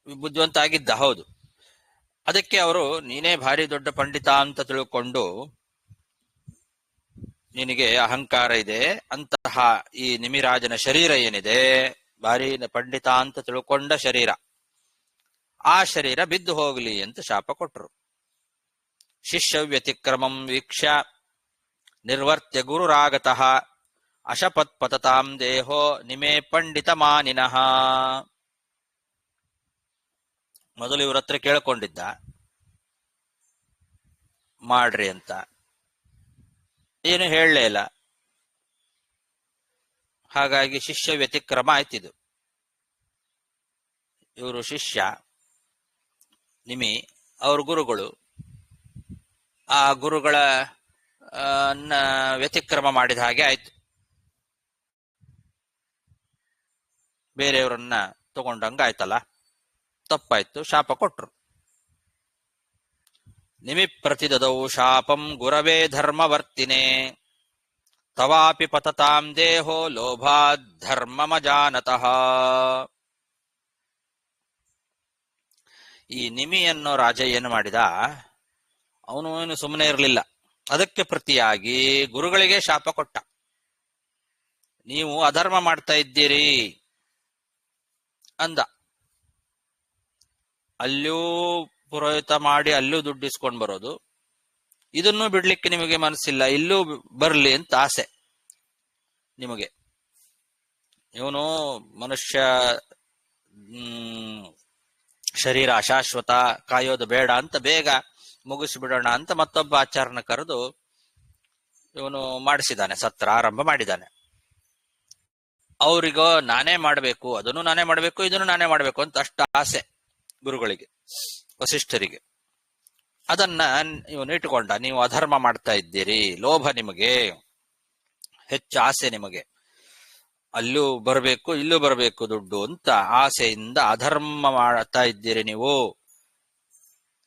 ಬುದ್ಧಿವಂತ ಆಗಿದ್ದ, ಹೌದು. ಅದಕ್ಕೆ ಅವರು ನೀನೇ ಭಾರಿ ದೊಡ್ಡ ಪಂಡಿತ ಅಂತ ತಿಳ್ಕೊಂಡು ನಿನಗೆ ಅಹಂಕಾರ ಇದೆ, ಅಂತಹ ಈ ನಿಮಿರಾಜನ ಶರೀರ ಏನಿದೆ, ಭಾರಿ ಪಂಡಿತ ಅಂತ ತಿಳ್ಕೊಂಡ ಶರೀರ, ಆ ಶರೀರ ಬಿದ್ದು ಹೋಗಲಿ ಅಂತ ಶಾಪ ಕೊಟ್ಟರು. ಶಿಷ್ಯ ವ್ಯತಿಕ್ರಮಂ ವೀಕ್ಷ ನಿರ್ವರ್ತ್ಯ ಗುರುರಾಗತಃ ಅಶಪತ್ ಪತತಾಂ ದೇಹೋ ನಿಮೇ ಪಂಡಿತ ಮಾನಿನಃ. ಮೊದಲು ಇವ್ರ ಹತ್ರ ಕೇಳ್ಕೊಂಡಿದ್ದ ಮಾಡ್ರಿ ಅಂತ, ಏನು ಹೇಳಲೇ ಇಲ್ಲ. ಹಾಗಾಗಿ ಶಿಷ್ಯ ವ್ಯತಿಕ್ರಮ ಆಯ್ತಿದು. ಇವರು ಶಿಷ್ಯ ನಿಮಿ, ಅವ್ರ ಗುರುಗಳು, ಆ ಗುರುಗಳ ವ್ಯತಿಕ್ರಮ ಮಾಡಿದ ಹಾಗೆ ಆಯ್ತು. ಬೇರೆಯವರನ್ನ ತಗೊಂಡಂಗ ಆಯ್ತಲ್ಲ, ತಪ್ಪಾಯ್ತು, ಶಾಪ ಕೊಟ್ರು. ನಿಮಿ ಪ್ರತಿದದೌ ಶಾಪಂ ಗುರವೇ ಧರ್ಮವರ್ತಿನೇ ತವಾಪಿ ಪತತಾಂ ದೇಹೋ ಲೋಭಾದ್ ಧರ್ಮಮಜಾನತಃ. ಈ ನಿಮಿ ಅನ್ನೋ ರಾಜ ಏನು ಮಾಡಿದ, ಅವನು ಏನು ಸುಮ್ಮನೆ ಇರಲಿಲ್ಲ. ಅದಕ್ಕೆ ಪ್ರತಿಯಾಗಿ ಗುರುಗಳಿಗೆ ಶಾಪ ಕೊಟ್ಟ. ನೀವು ಅಧರ್ಮ ಮಾಡ್ತಾ ಇದ್ದೀರಿ ಅಂದ. ಅಲ್ಲೂ ಪುರೋಹಿತ ಮಾಡಿ ಅಲ್ಲೂ ದುಡ್ಡಿಸ್ಕೊಂಡು ಬರೋದು, ಇದನ್ನೂ ಬಿಡ್ಲಿಕ್ಕೆ ನಿಮಗೆ ಮನಸ್ಸಿಲ್ಲ, ಇಲ್ಲೂ ಬರ್ಲಿ ಅಂತ ಆಸೆ ನಿಮಗೆ. ಇವನು ಮನುಷ್ಯ ಶರೀರ ಅಶಾಶ್ವತ, ಕಾಯೋದು ಬೇಡ ಅಂತ ಬೇಗ ಮುಗಿಸಿಬಿಡೋಣ ಅಂತ ಮತ್ತೊಬ್ಬ ಆಚಾರನ ಕರೆದು ಇವನು ಮಾಡಿಸಿದ್ದಾನೆ, ಸತ್ರ ಆರಂಭ ಮಾಡಿದ್ದಾನೆ. ಅವರಿಗೋ ನಾನೇ ಮಾಡಬೇಕು, ಅದನ್ನು ನಾನೇ ಮಾಡಬೇಕು, ಇದನ್ನು ನಾನೇ ಮಾಡಬೇಕು ಅಂತ ಅಷ್ಟ ಆಸೆ ಗುರುಗಳಿಗೆ, ವಸಿಷ್ಠರಿಗೆ. ಅದನ್ನ ಇವನು ಇಟ್ಟುಕೊಂಡ. ನೀವು ಅಧರ್ಮ ಮಾಡ್ತಾ ಇದ್ದೀರಿ, ಲೋಭ ನಿಮಗೆ, ಹೆಚ್ಚು ಆಸೆ ನಿಮಗೆ, ಅಲ್ಲೂ ಬರಬೇಕು ಇಲ್ಲೂ ಬರಬೇಕು ದುಡ್ಡು ಅಂತ ಆಸೆಯಿಂದ ಅಧರ್ಮ ಮಾಡ್ತಾ ಇದ್ದೀರಿ ನೀವು.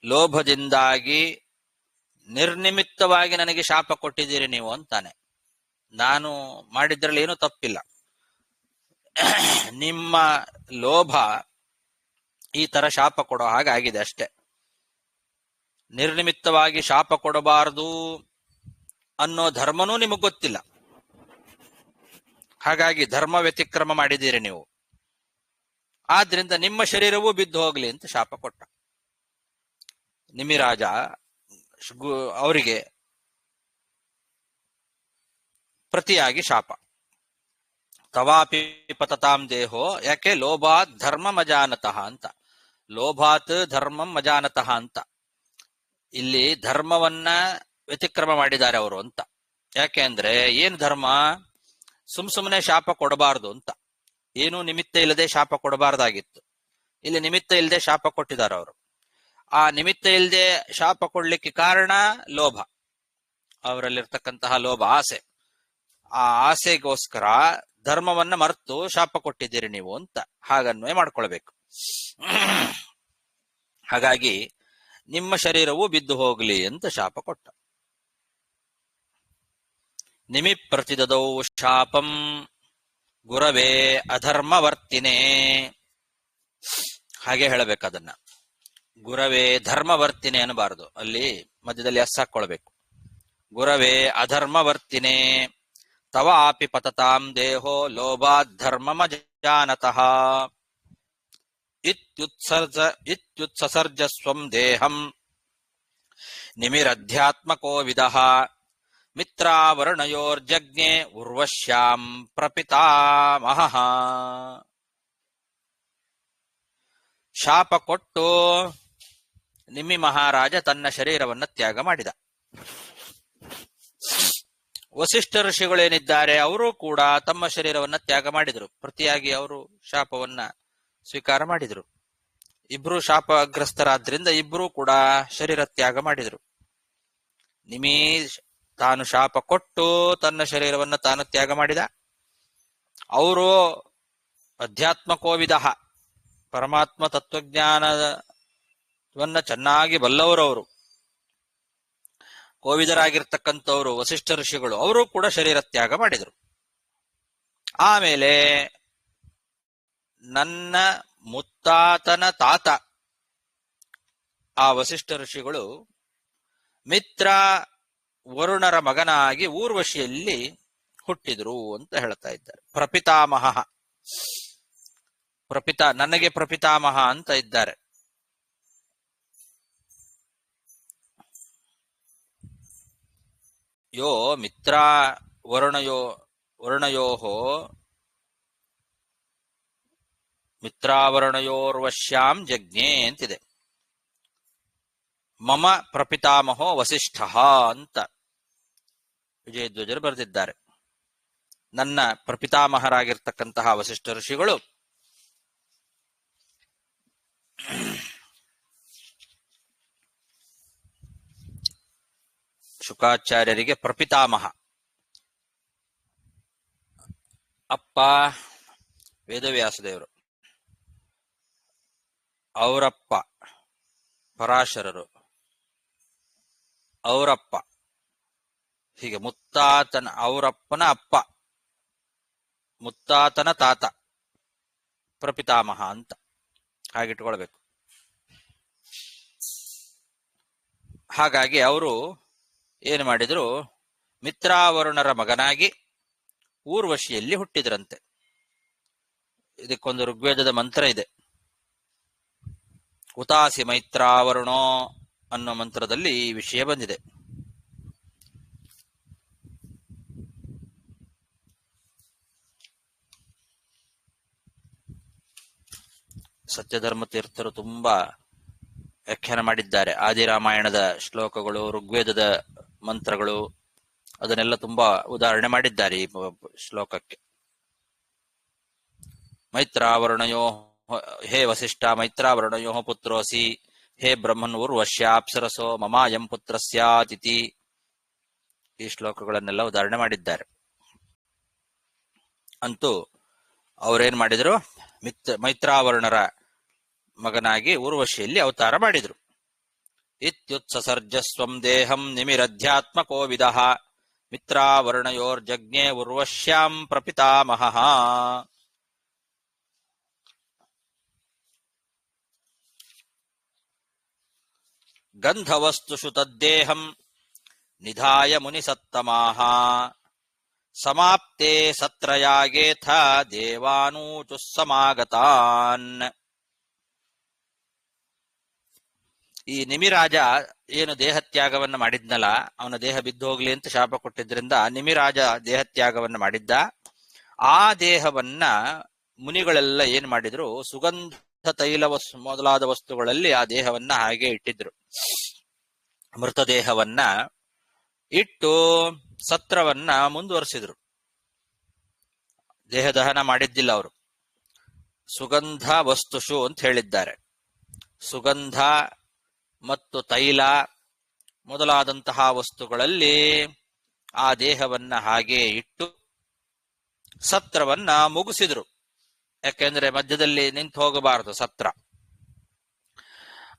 ಲೋಭದಿಂದಾಗಿ ನಿರ್ನಿಮಿತ್ತವಾಗಿ ನನಗೆ ಶಾಪ ಕೊಟ್ಟಿದ್ದೀರಿ ನೀವು ಅಂತಾನೆ. ನಾನು ಮಾಡಿದ್ರಲ್ಲಿ ಏನೂ ತಪ್ಪಿಲ್ಲ, ನಿಮ್ಮ ಲೋಭ ಈ ತರ ಶಾಪ ಕೊಡೋ ಹಾಗಾಗಿದೆ ಅಷ್ಟೆ. ನಿರ್ನಿಮಿತ್ತವಾಗಿ ಶಾಪ ಕೊಡಬಾರದು ಅನ್ನೋ ಧರ್ಮನೂ ನಿಮಗೆ ಗೊತ್ತಿಲ್ಲ, ಹಾಗಾಗಿ ಧರ್ಮ ವ್ಯತಿಕ್ರಮ ಮಾಡಿದ್ದೀರಿ ನೀವು. ಆದ್ರಿಂದ ನಿಮ್ಮ ಶರೀರವೂ ಬಿದ್ದು ಹೋಗ್ಲಿ ಅಂತ ಶಾಪ ಕೊಟ್ಟ. ನಿಮಿರಾಜ ಅವರಿಗೆ ಪ್ರತಿಯಾಗಿ ಶಾಪ. ತವಾಪಿ ಪತತಾಂ ದೇಹೋ, ಯಾಕೆ ಲೋಭಾತ್ ಧರ್ಮ ಮಜಾನತಃ ಅಂತ, ಲೋಭಾತ್ ಧರ್ಮಂ ಮಜಾನತಃ ಅಂತ. ಇಲ್ಲಿ ಧರ್ಮವನ್ನ ವ್ಯತಿಕ್ರಮ ಮಾಡಿದ್ದಾರೆ ಅವರು ಅಂತ. ಯಾಕೆ ಅಂದ್ರೆ ಏನ್ ಧರ್ಮ? ಸುಮ್ಮನೆ ಶಾಪ ಕೊಡಬಾರದು ಅಂತ, ಏನೂ ನಿಮಿತ್ತ ಇಲ್ಲದೆ ಶಾಪ ಕೊಡಬಾರ್ದಾಗಿತ್ತು. ಇಲ್ಲಿ ನಿಮಿತ್ತ ಇಲ್ಲದೆ ಶಾಪ ಕೊಟ್ಟಿದ್ದಾರೆ ಅವರು. ಆ ನಿಮಿತ್ತ ಇಲ್ಲದೆ ಶಾಪ ಕೊಡ್ಲಿಕ್ಕೆ ಕಾರಣ ಲೋಭ, ಅವರಲ್ಲಿರ್ತಕ್ಕಂತಹ ಲೋಭ, ಆಸೆ. ಆ ಆಸೆಗೋಸ್ಕರ ಧರ್ಮವನ್ನ ಮರೆತು ಶಾಪ ಕೊಟ್ಟಿದ್ದೀರಿ ನೀವು ಅಂತ ಹಾಗನ್ವಯ ಮಾಡ್ಕೊಳ್ಬೇಕು. ಹಾಗಾಗಿ ನಿಮ್ಮ ಶರೀರವು ಬಿದ್ದು ಹೋಗ್ಲಿ ಅಂತ ಶಾಪ ಕೊಟ್ಟ. ನಿಮಿ ಪ್ರತಿದದೌ ಶಾಪಂ ಗುರವೇ ಅಧರ್ಮವರ್ತಿನೇ. ಹಾಗೆ ಹೇಳಬೇಕದನ್ನ. ಗುರವೇ ಧರ್ಮವರ್ತಿನೇ ಅನ್ನಬಾರದು, ಅಲ್ಲಿ ಮಧ್ಯದಲ್ಲಿ ಎಸ್ ಹಾಕೊಳ್ಬೇಕು. ಗುರವೇ ಅಧರ್ಮವರ್ತಿನೇ ತವ ಆಪಿ ಪತತಾಂ ದೇಹೋ ಲೋಭಾಧರ್ಮಮಜಾನತಃ ಇತ್ಯುತ್ಸರ್ಜಸ್ವಂ ದೇಹಂ ನಿಮಿರಧ್ಯಾತ್ಮಕೋ ವಿದಃ ಮಿತ್ರಾವರ್ಣಯೋರ್ಜಜ್ಞೆ ಉರ್ವಶ್ಯಾಂ ಪ್ರಪಿತಾಮಹಃ. ಶಾಪ ಕೊಟ್ಟು ನಿಮ್ಮಿ ಮಹಾರಾಜ ತನ್ನ ಶರೀರವನ್ನು ತ್ಯಾಗ ಮಾಡಿದ. ವಸಿಷ್ಠ ಋಷಿಗಳೇನಿದ್ದಾರೆ ಅವರು ಕೂಡ ತಮ್ಮ ಶರೀರವನ್ನ ತ್ಯಾಗ ಮಾಡಿದರು. ಪ್ರತಿಯಾಗಿ ಅವರು ಶಾಪವನ್ನ ಸ್ವೀಕಾರ ಮಾಡಿದರು. ಇಬ್ರು ಶಾಪಗ್ರಸ್ತರಾದ್ರಿಂದ ಇಬ್ರು ಕೂಡ ಶರೀರ ತ್ಯಾಗ ಮಾಡಿದರು. ನಿಮಿ ತಾನು ಶಾಪ ಕೊಟ್ಟು ತನ್ನ ಶರೀರವನ್ನ ತಾನು ತ್ಯಾಗ ಮಾಡಿದ. ಅವರು ಅಧ್ಯಾತ್ಮಕೋವಿದ, ಪರಮಾತ್ಮ ತತ್ವಜ್ಞಾನವನ್ನ ಚೆನ್ನಾಗಿ ಬಲ್ಲವರವರು, ಕೋವಿದರಾಗಿರ್ತಕ್ಕಂಥವ್ರು ವಸಿಷ್ಠ ಋಷಿಗಳು. ಅವರು ಕೂಡ ಶರೀರ ತ್ಯಾಗ ಮಾಡಿದರು. ಆಮೇಲೆ ನನ್ನ ಮುತ್ತಾತನ ತಾತ ಆ ವಸಿಷ್ಠ ಋಷಿಗಳು ಮಿತ್ರ ವರುಣರ ಮಗನಾಗಿ ಊರ್ವಶಿಯಲ್ಲಿ ಹುಟ್ಟಿದ್ರು ಅಂತ ಹೇಳ್ತಾ ಇದ್ದಾರೆ. ಪ್ರಪಿತಾಮಹ, ನನಗೆ ಪ್ರಪಿತಾಮಹ ಅಂತ ಇದ್ದಾರೆ. ಯೋ ಮಿತ್ರ ವರ್ಣಯೋಹೋ ಮಿತ್ರಾವರ್ಣಯೋರ್ವಶ್ಯಾಂ ಜಜ್ಞೆ ಅಂತಿದೆ. ಮಮ ಪ್ರಪಿತಾಮಹೋ ವಸಿಷ್ಠ ಅಂತ ವಿಜಯಧ್ವಜರು ಬರೆದಿದ್ದಾರೆ. ನನ್ನ ಪ್ರಪಿತಾಮಹರಾಗಿರ್ತಕ್ಕಂತಹ ವಸಿಷ್ಠ ಋಷಿಗಳು ಶುಕಾಚಾರ್ಯರಿಗೆ ಪ್ರಪಿತಾಮಹ. ಅಪ್ಪ ವೇದವ್ಯಾಸದೇವರು, ಅವರಪ್ಪ ಪರಾಶರರು, ಅವರಪ್ಪ, ಹೀಗೆ ಮುತ್ತಾತನ ಅವರಪ್ಪನ ಅಪ್ಪ, ಮುತ್ತಾತನ ತಾತ ಪ್ರಪಿತಾಮಹ ಅಂತ ಹಾಗಿಟ್ಕೊಳ್ಬೇಕು. ಹಾಗಾಗಿ ಅವರು ಏನು ಮಾಡಿದ್ರು, ಮಿತ್ರಾವರುಣರ ಮಗನಾಗಿ ಊರ್ವಶಿಯಲ್ಲಿ ಹುಟ್ಟಿದ್ರಂತೆ. ಇದಕ್ಕೊಂದು ಋಗ್ವೇದದ ಮಂತ್ರ ಇದೆ. ಉತಾಸಿ ಮೈತ್ರಾವರುಣೋ ಅನ್ನೋ ಮಂತ್ರದಲ್ಲಿ ಈ ವಿಷಯ ಬಂದಿದೆ. ಸತ್ಯಧರ್ಮ ತೀರ್ಥರು ತುಂಬಾ ವ್ಯಾಖ್ಯಾನ ಮಾಡಿದ್ದಾರೆ. ಆದಿರಾಮಾಯಣದ ಶ್ಲೋಕಗಳು, ಋಗ್ವೇದದ ಮಂತ್ರಗಳು, ಅದನ್ನೆಲ್ಲ ತುಂಬಾ ಉದಾಹರಣೆ ಮಾಡಿದ್ದಾರೆ ಈ ಶ್ಲೋಕಕ್ಕೆ. ಮೈತ್ರಾವರುಣಯೋ ಹೇ ವಸಿಷ್ಠ ಮೈತ್ರಾವರುಣಯೋ ಪುತ್ರೋಸಿ ಹೇ ಬ್ರಹ್ಮನ್ ಊರ್ವಶ್ಯಾಪ್ಸರಸೋ ಮಮಾಯಂ ಪುತ್ರ ಸ್ಯಾತಿಥಿ, ಈ ಶ್ಲೋಕಗಳನ್ನೆಲ್ಲ ಉದಾಹರಣೆ ಮಾಡಿದ್ದಾರೆ. ಅಂತೂ ಅವರೇನ್ ಮಾಡಿದ್ರು, ಮೈತ್ರಾವರುಣರ ಮಗನಾಗಿ ಊರ್ವಶಿಯಲ್ಲಿ ಅವತಾರ ಮಾಡಿದ್ರು. ಇತ್ಯುತ್ಸರ್ಜಸ್ವಂ ದೇಹಂ ನಿಮಿರಧ್ಯಾತ್ಮಕೋ ವಿದಃ ಮಿತ್ರಾವರುಣಯೋರ್ಜಜ್ಞೆ ಊರ್ವಶ್ಯಾಂ ಪ್ರಪಿತಾಮಹಃ. ಗಂಧವಸ್ತುಷು ತದ್ದೇಹಂ ನಿಧಾಯ ಮುನಿಸತ್ತಮಾಹ ಸಮಾಪ್ತೆ ಸತ್ರಯಾಗೇಥ ದೇವಾನೂಚುಃ ಸಮಾಗತಾನ್. ಈ ನಿಮಿರಾಜ ಏನು ದೇಹತ್ಯಾಗವನ್ನ ಮಾಡಿದ್ನಲ್ಲ, ಅವನ ದೇಹ ಬಿದ್ದು ಹೋಗ್ಲಿ ಅಂತ ಶಾಪ ಕೊಟ್ಟಿದ್ರಿಂದ ನಿಮಿರಾಜ ದೇಹತ್ಯಾಗವನ್ನ ಮಾಡಿದ್ದ. ಆ ದೇಹವನ್ನ ಮುನಿಗಳೆಲ್ಲ ಏನ್ ಮಾಡಿದ್ರು, ಸುಗಂಧ ತೈಲ ಮೊದಲಾದ ವಸ್ತುಗಳಲ್ಲಿ ಆ ದೇಹವನ್ನ ಹಾಗೆ ಇಟ್ಟಿದ್ರು. ಮೃತದೇಹವನ್ನ ಇಟ್ಟು ಸತ್ರವನ್ನ ಮುಂದುವರಿಸಿದ್ರು. ದೇಹ ದಹನ ಮಾಡಿದ್ದಿಲ್ಲ ಅವರು. ಸುಗಂಧ ವಸ್ತುಷು ಅಂತ ಹೇಳಿದ್ದಾರೆ. ಸುಗಂಧ ಮತ್ತು ತೈಲ ಮೊದಲಾದಂತಹ ವಸ್ತುಗಳಲ್ಲಿ ಆ ದೇಹವನ್ನ ಹಾಗೆ ಇಟ್ಟು ಸತ್ರವನ್ನ ಮುಗಿಸಿದ್ರು. ಯಾಕೆಂದ್ರೆ ಮಧ್ಯದಲ್ಲಿ ನಿಂತು ಹೋಗಬಾರದು ಸತ್ರ.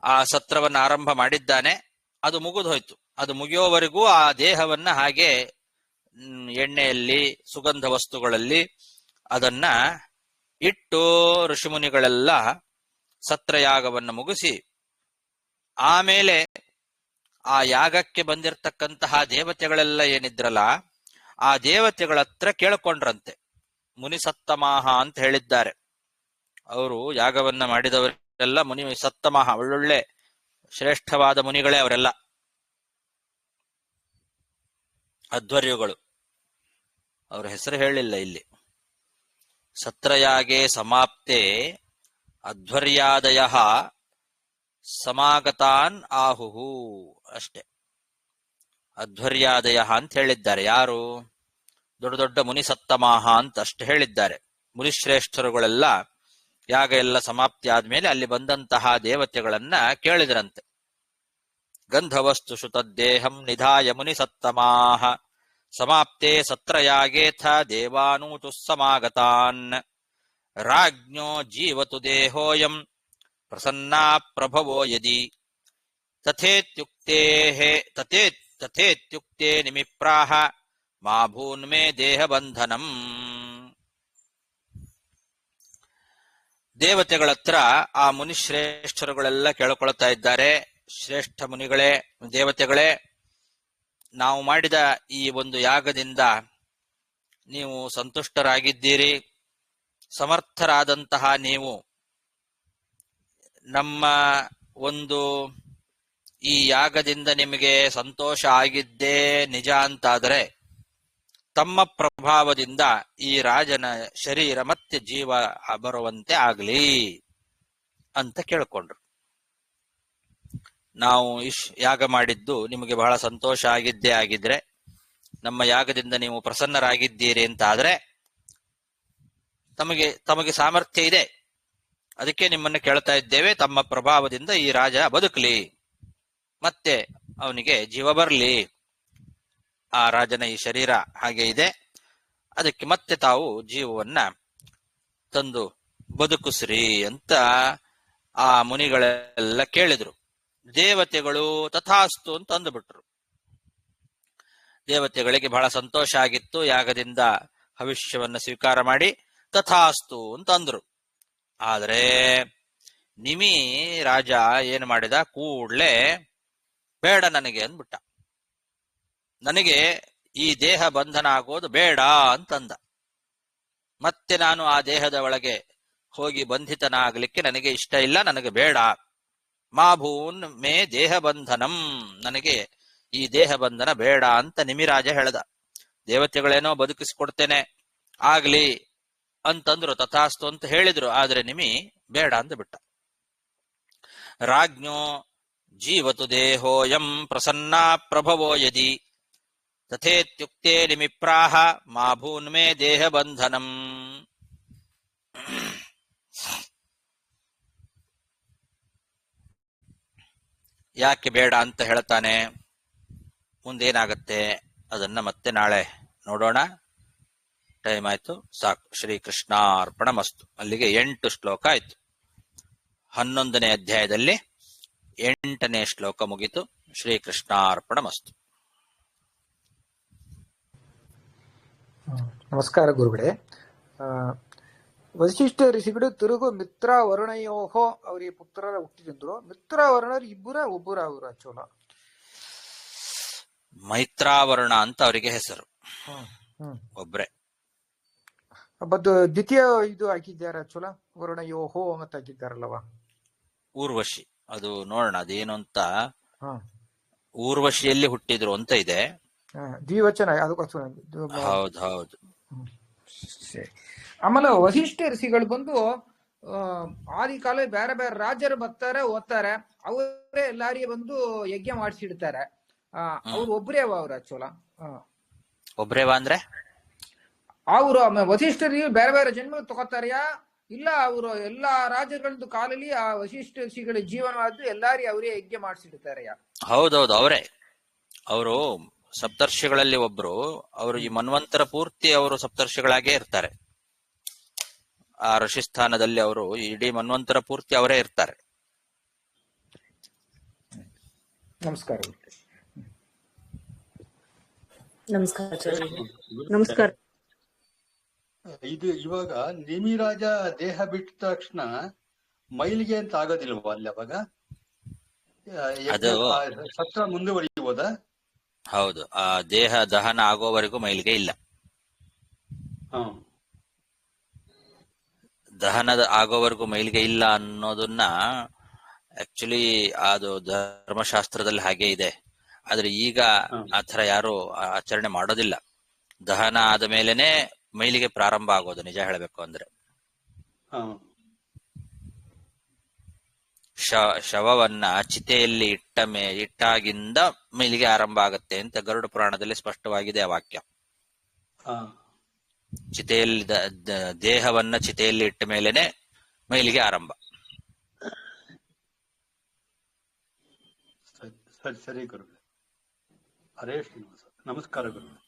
ಆ ಸತ್ರವನ್ನ ಆರಂಭ ಮಾಡಿದ್ದಾನೆ, ಅದು ಮುಗಿದು ಹೋಯ್ತು. ಅದು ಮುಗಿಯೋವರೆಗೂ ಆ ದೇಹವನ್ನ ಹಾಗೆ ಎಣ್ಣೆಯಲ್ಲಿ ಸುಗಂಧ ವಸ್ತುಗಳಲ್ಲಿ ಅದನ್ನ ಇಟ್ಟು ಋಷಿಮುನಿಗಳೆಲ್ಲ ಸತ್ರಯಾಗವನ್ನು ಮುಗಿಸಿ ಆಮೇಲೆ ಆ ಯಾಗಕ್ಕೆ ಬಂದಿರತಕ್ಕಂತಹ ದೇವತೆಗಳೆಲ್ಲ ಏನಿದ್ರಲ್ಲ, ಆ ದೇವತೆಗಳ ಹತ್ರ ಕೇಳ್ಕೊಂಡ್ರಂತೆ. ಮುನಿ ಸತ್ತಮಾಹ ಅಂತ ಹೇಳಿದ್ದಾರೆ. ಅವರು ಯಾಗವನ್ನ ಮಾಡಿದವರೆಲ್ಲ ಮುನಿ ಸತ್ತಮಾಹ, ಒಳ್ಳೊಳ್ಳೆ ಶ್ರೇಷ್ಠವಾದ ಮುನಿಗಳೇ ಅವರೆಲ್ಲ, ಅಧ್ವರ್ಯುಗಳು. ಅವರ ಹೆಸರು ಹೇಳಿಲ್ಲ ಇಲ್ಲಿ. ಸತ್ರಯಾಗೆ ಸಮಾಪ್ತೆ ಅಧ್ವರ್ಯಾದಯ ಸಮಾಗತಾನ್ ಆಹುಹು ಅಷ್ಟೆ. ಅಧ್ವರ್ಯಾದಯ ಅಂತ ಹೇಳಿದ್ದಾರೆ. ಯಾರು? ದೊಡ್ಡ ದೊಡ್ಡ ಮುನಿ ಸತ್ತಮಾಹ ಅಂತ ಅಷ್ಟೇ ಹೇಳಿದ್ದಾರೆ. ಮುನಿಶ್ರೇಷ್ಠರುಗಳೆಲ್ಲ ಯಾಗ ಎಲ್ಲ ಸಮಾಪ್ತಿ ಆದ್ಮೇಲೆ ಅಲ್ಲಿ ಬಂದಂತಹ ದೇವತೆಗಳನ್ನ ಕೇಳಿದ್ರಂತೆ. ಗಂಧವಸ್ತುಷು ತದ್ದೇಹಂ ನಿಧಾಯ ಮುನಿ ಸತ್ತಮಾಹ ಸಮಾಪ್ತೆ ಸತ್ರಯಾಗೇಥ ದೇವಾನೂಚುಃ ಸಮಾಗತಾನ್ ರಾಜ್ಞೋ ಜೀವತು ದೇಹೋಯಂ ಪ್ರಸನ್ನಾ ಪ್ರಭವೋ ಯದಿ ತಥೇತ್ಯುಕ್ತೆ ನಿಮಿಪ್ರಾಹ ಮಾ ಭೂನ್ಮೇ ದೇಹ ಬಂಧನಂ. ದೇವತೆಗಳ ಹತ್ರ ಆ ಮುನಿಶ್ರೇಷ್ಠರುಗಳೆಲ್ಲ ಕೇಳ್ಕೊಳ್ತಾ ಇದ್ದಾರೆ. ಶ್ರೇಷ್ಠ ಮುನಿಗಳೇ, ದೇವತೆಗಳೇ, ನಾವು ಮಾಡಿದ ಈ ಒಂದು ಯಾಗದಿಂದ ನೀವು ಸಂತುಷ್ಟರಾಗಿದ್ದೀರಿ. ಸಮರ್ಥರಾದಂತಹ ನೀವು ನಮ್ಮ ಒಂದು ಈ ಯಾಗದಿಂದ ನಿಮಗೆ ಸಂತೋಷ ಆಗಿದ್ದೇ ನಿಜ ಅಂತಾದರೆ ತಮ್ಮ ಪ್ರಭಾವದಿಂದ ಈ ರಾಜನ ಶರೀರ ಮತ್ತೆ ಜೀವ ಬರುವಂತೆ ಆಗಲಿ ಅಂತ ಕೇಳ್ಕೊಂಡ್ರು. ನಾವು ಯಾಗ ಮಾಡಿದ್ದು ನಿಮಗೆ ಬಹಳ ಸಂತೋಷ ಆಗಿದ್ದೇ ಆಗಿದ್ರೆ, ನಮ್ಮ ಯಾಗದಿಂದ ನೀವು ಪ್ರಸನ್ನರಾಗಿದ್ದೀರಿ ಅಂತ ಆದ್ರೆ ತಮಗೆ ಸಾಮರ್ಥ್ಯ ಇದೆ, ಅದಕ್ಕೆ ನಿಮ್ಮನ್ನು ಕೇಳ್ತಾ ಇದ್ದೇವೆ. ತಮ್ಮ ಪ್ರಭಾವದಿಂದ ಈ ರಾಜ ಬದುಕಲಿ, ಮತ್ತೆ ಅವನಿಗೆ ಜೀವ ಬರಲಿ. ಆ ರಾಜನ ಈ ಶರೀರ ಹಾಗೆ ಇದೆ, ಅದಕ್ಕೆ ಮತ್ತೆ ತಾವು ಜೀವವನ್ನ ತಂದು ಬದುಕಿಸ್ರಿ ಅಂತ ಆ ಮುನಿಗಳೆಲ್ಲ ಕೇಳಿದ್ರು. ದೇವತೆಗಳು ತಥಾಸ್ತು ಅಂತ ಅಂದುಬಿಟ್ರು. ದೇವತೆಗಳಿಗೆ ಬಹಳ ಸಂತೋಷ ಆಗಿತ್ತು. ಯಾಗದಿಂದ ಭವಿಷ್ಯವನ್ನು ಸ್ವೀಕಾರ ಮಾಡಿ ತಥಾಸ್ತು ಅಂತ ಅಂದ್ರು. ಆದರೆ ನಿಮಿ ರಾಜ ಏನು ಮಾಡಿದ, ಕೂಡ್ಲೆ ಬೇಡ ನನಗೆ ಅಂದ್ಬಿಟ್ಟ. ನನಗೆ ಈ ದೇಹ ಬಂಧನ ಆಗೋದು ಬೇಡ ಅಂತಂದ. ಮತ್ತೆ ನಾನು ಆ ದೇಹದ ಒಳಗೆ ಹೋಗಿ ಬಂಧಿತನಾಗಲಿಕ್ಕೆ ನನಗೆ ಇಷ್ಟ ಇಲ್ಲ, ನನಗೆ ಬೇಡ. ಮಾ ಭೂನ್ ಮೇ ದೇಹ ಬಂಧನಂ, ನನಗೆ ಈ ದೇಹ ಬಂಧನ ಬೇಡ ಅಂತ ನಿಮಿರಾಜ ಹೇಳ್ದ. ದೇವತೆಗಳೇನೋ ಬದುಕಿಸಿಕೊಡ್ತೇನೆ ಆಗ್ಲಿ ಅಂತಂದ್ರು, ತಥಾಸ್ತು ಅಂತ ಹೇಳಿದ್ರು. ಆದ್ರೆ ನಿಮಿ ಬೇಡ ಅಂತ ಬಿಟ್ಟ. ರಾಜ್ಞೋ ಜೀವತು ದೇಹೋಯಂ ಪ್ರಸನ್ನಾ ಪ್ರಭವೋ ಯದಿ ತಥೇತ್ಯುಕ್ತೆ ನಿಮಿಪ್ರಾಹ ಮಾ ಭೂನ್ಮೇ ದೇಹ ಬಂಧನಂ. ಯಾಕೆ ಬೇಡ ಅಂತ ಹೇಳ್ತಾನೆ, ಮುಂದೇನಾಗತ್ತೆ ಅದನ್ನ ಮತ್ತೆ ನಾಳೆ ನೋಡೋಣ. ಟೈಮ್ ಆಯ್ತು, ಸಾಕು. ಶ್ರೀಕೃಷ್ಣಾರ್ಪಣಮಸ್ತು. ಅಲ್ಲಿಗೆ 8 ಶ್ಲೋಕ ಆಯ್ತು. 11ನೇ ಅಧ್ಯಾಯದಲ್ಲಿ 8ನೇ ಶ್ಲೋಕ ಮುಗಿತು. ಶ್ರೀಕೃಷ್ಣಾರ್ಪಣಮಸ್ತು. ನಮಸ್ಕಾರ ಗುರುಗಳೇ. ವಶಿಷ್ಠ ಋಷಿಗಳು ತಿರುಗು ಮಿತ್ರ ವರ್ಣಯೋಹೋ ಅವರಿಗೆ ಪುತ್ರರ ಹುಟ್ಟಿದ್ರು. ಮಿತ್ರ ವರ್ಣರು ಇಬ್ಬರ ಒಬ್ಬರ ಅವರ ಚೋಲ ಮೈತ್ರಾವರ್ಣ ಅಂತ ಅವರಿಗೆ ಹೆಸರು, ಒಬ್ರೆ. ಬಟ್ ದ್ವಿತೀಯ ಇದು ಹಾಕಿದ್ದಾರ ಚೋಲ ವರ್ಣಯೋಹೋ ಅಂತ ಹಾಕಿದ್ದಾರಲ್ಲವಾ? ಊರ್ವಶಿ, ಅದು ನೋಡೋಣ ಅದೇನು ಅಂತ. ಊರ್ವಶಿಯಲ್ಲಿ ಹುಟ್ಟಿದ್ರು ಅಂತ ಇದೆ, ದ್ವಿವಚನ. ಹೌದು ಹೌದು. ಆಮೇಲೆ ವಶಿಷ್ಠ ಋಷಿಗಳು ಬಂದು ಆದಿ ಕಾಲ ಬೇರೆ ಬೇರೆ ರಾಜರು ಬರ್ತಾರೆ ಓದ್ತಾರೆ, ಅವರೇ ಎಲ್ಲಾರಿಗೆ ಬಂದು ಯಜ್ಞ ಮಾಡಿಸಿಡ್ತಾರೆ. ಅವ್ರು ಒಬ್ರೇ ಅವ್ರ ಚೋಲ ಒಬ್ರೇವಾ ಅಂದ್ರೆ ಅವರು ವಶಿಷ್ಠರಿಗೆ ಬೇರೆ ಬೇರೆ ಜನ್ಮ ತಗೋತಾರ್ಯಾ? ಇಲ್ಲ ಅವರು ಎಲ್ಲಾ ರಾಜಗಳದ್ದು ಕಾಲಲ್ಲಿ ಆ ವಶಿಷ್ಠ ಋಷಿಗಳ ಜೀವನವಾದ್ದು ಎಲ್ಲಾರಿ ಅವರೇ ಯಜ್ಞ ಮಾಡಿಸಿಡ್ತಾರ್ಯಾ? ಹೌದೌದು, ಅವರೇ. ಅವರು ಸಪ್ತರ್ಷಿಗಳಲ್ಲಿ ಒಬ್ರು. ಅವರು ಈ ಮನ್ವಂತರ ಪೂರ್ತಿ ಅವರು ಸಪ್ತರ್ಷಿಗಳಾಗೇ ಇರ್ತಾರೆ. ಆ ಋಷಿಸ್ಥಾನದಲ್ಲಿ ಅವರು ಇಡೀ ಮನ್ವಂತರ ಪೂರ್ತಿ ಅವರೇ ಇರ್ತಾರೆ. ನಮಸ್ಕಾರ. ನಮಸ್ಕಾರ. ಇದು ಇವಾಗ ನಿಮಿರಾಜ ದೇಹ ಬಿಟ್ಟ ತಕ್ಷಣ ಮೈಲಿಗೆ ಅಂತ ಆಗೋದಿಲ್ವ ಅಲ್ಲಿ? ಅವಾಗ ಸತ್ರ ಮುಂದುವರಿಬೋದಾ? ಹೌದು, ಆ ದೇಹ ದಹನ ಆಗೋವರೆಗೂ ಮೈಲಿಗೆ ಇಲ್ಲ. ದಹನದ ಆಗೋವರೆಗೂ ಮೈಲಿಗೆ ಇಲ್ಲ ಅನ್ನೋದನ್ನ ಆಕ್ಚುಲಿ ಅದು ಧರ್ಮಶಾಸ್ತ್ರದಲ್ಲಿ ಹಾಗೆ ಇದೆ. ಆದ್ರೆ ಈಗ ಆತರ ಯಾರು ಆಚರಣೆ ಮಾಡೋದಿಲ್ಲ. ದಹನ ಆದ ಮೇಲೆನೆ ಮೈಲಿಗೆ ಪ್ರಾರಂಭ ಆಗೋದು, ನಿಜ ಹೇಳಬೇಕು ಅಂದ್ರೆ. ಶವವನ್ನ ಚಿತೆಯಲ್ಲಿ ಇಟ್ಟಾಗಿಂದ ಮೈಲಿಗೆ ಆರಂಭ ಆಗತ್ತೆ ಅಂತ ಗರುಡ ಪುರಾಣದಲ್ಲಿ ಸ್ಪಷ್ಟವಾಗಿದೆ ಆ ವಾಕ್ಯ. ಚಿತೆಯಲ್ಲಿ ದೇಹವನ್ನ ಚಿತೆಯಲ್ಲಿ ಇಟ್ಟ ಮೇಲೆನೆ ಮೈಲಿಗೆ ಆರಂಭ. ಸರಿ ಗುರುಗಳೇ. ಹರೇ ಶ್ರೀನಿವಾಸ. ನಮಸ್ಕಾರ ಗುರುಗಳೇ.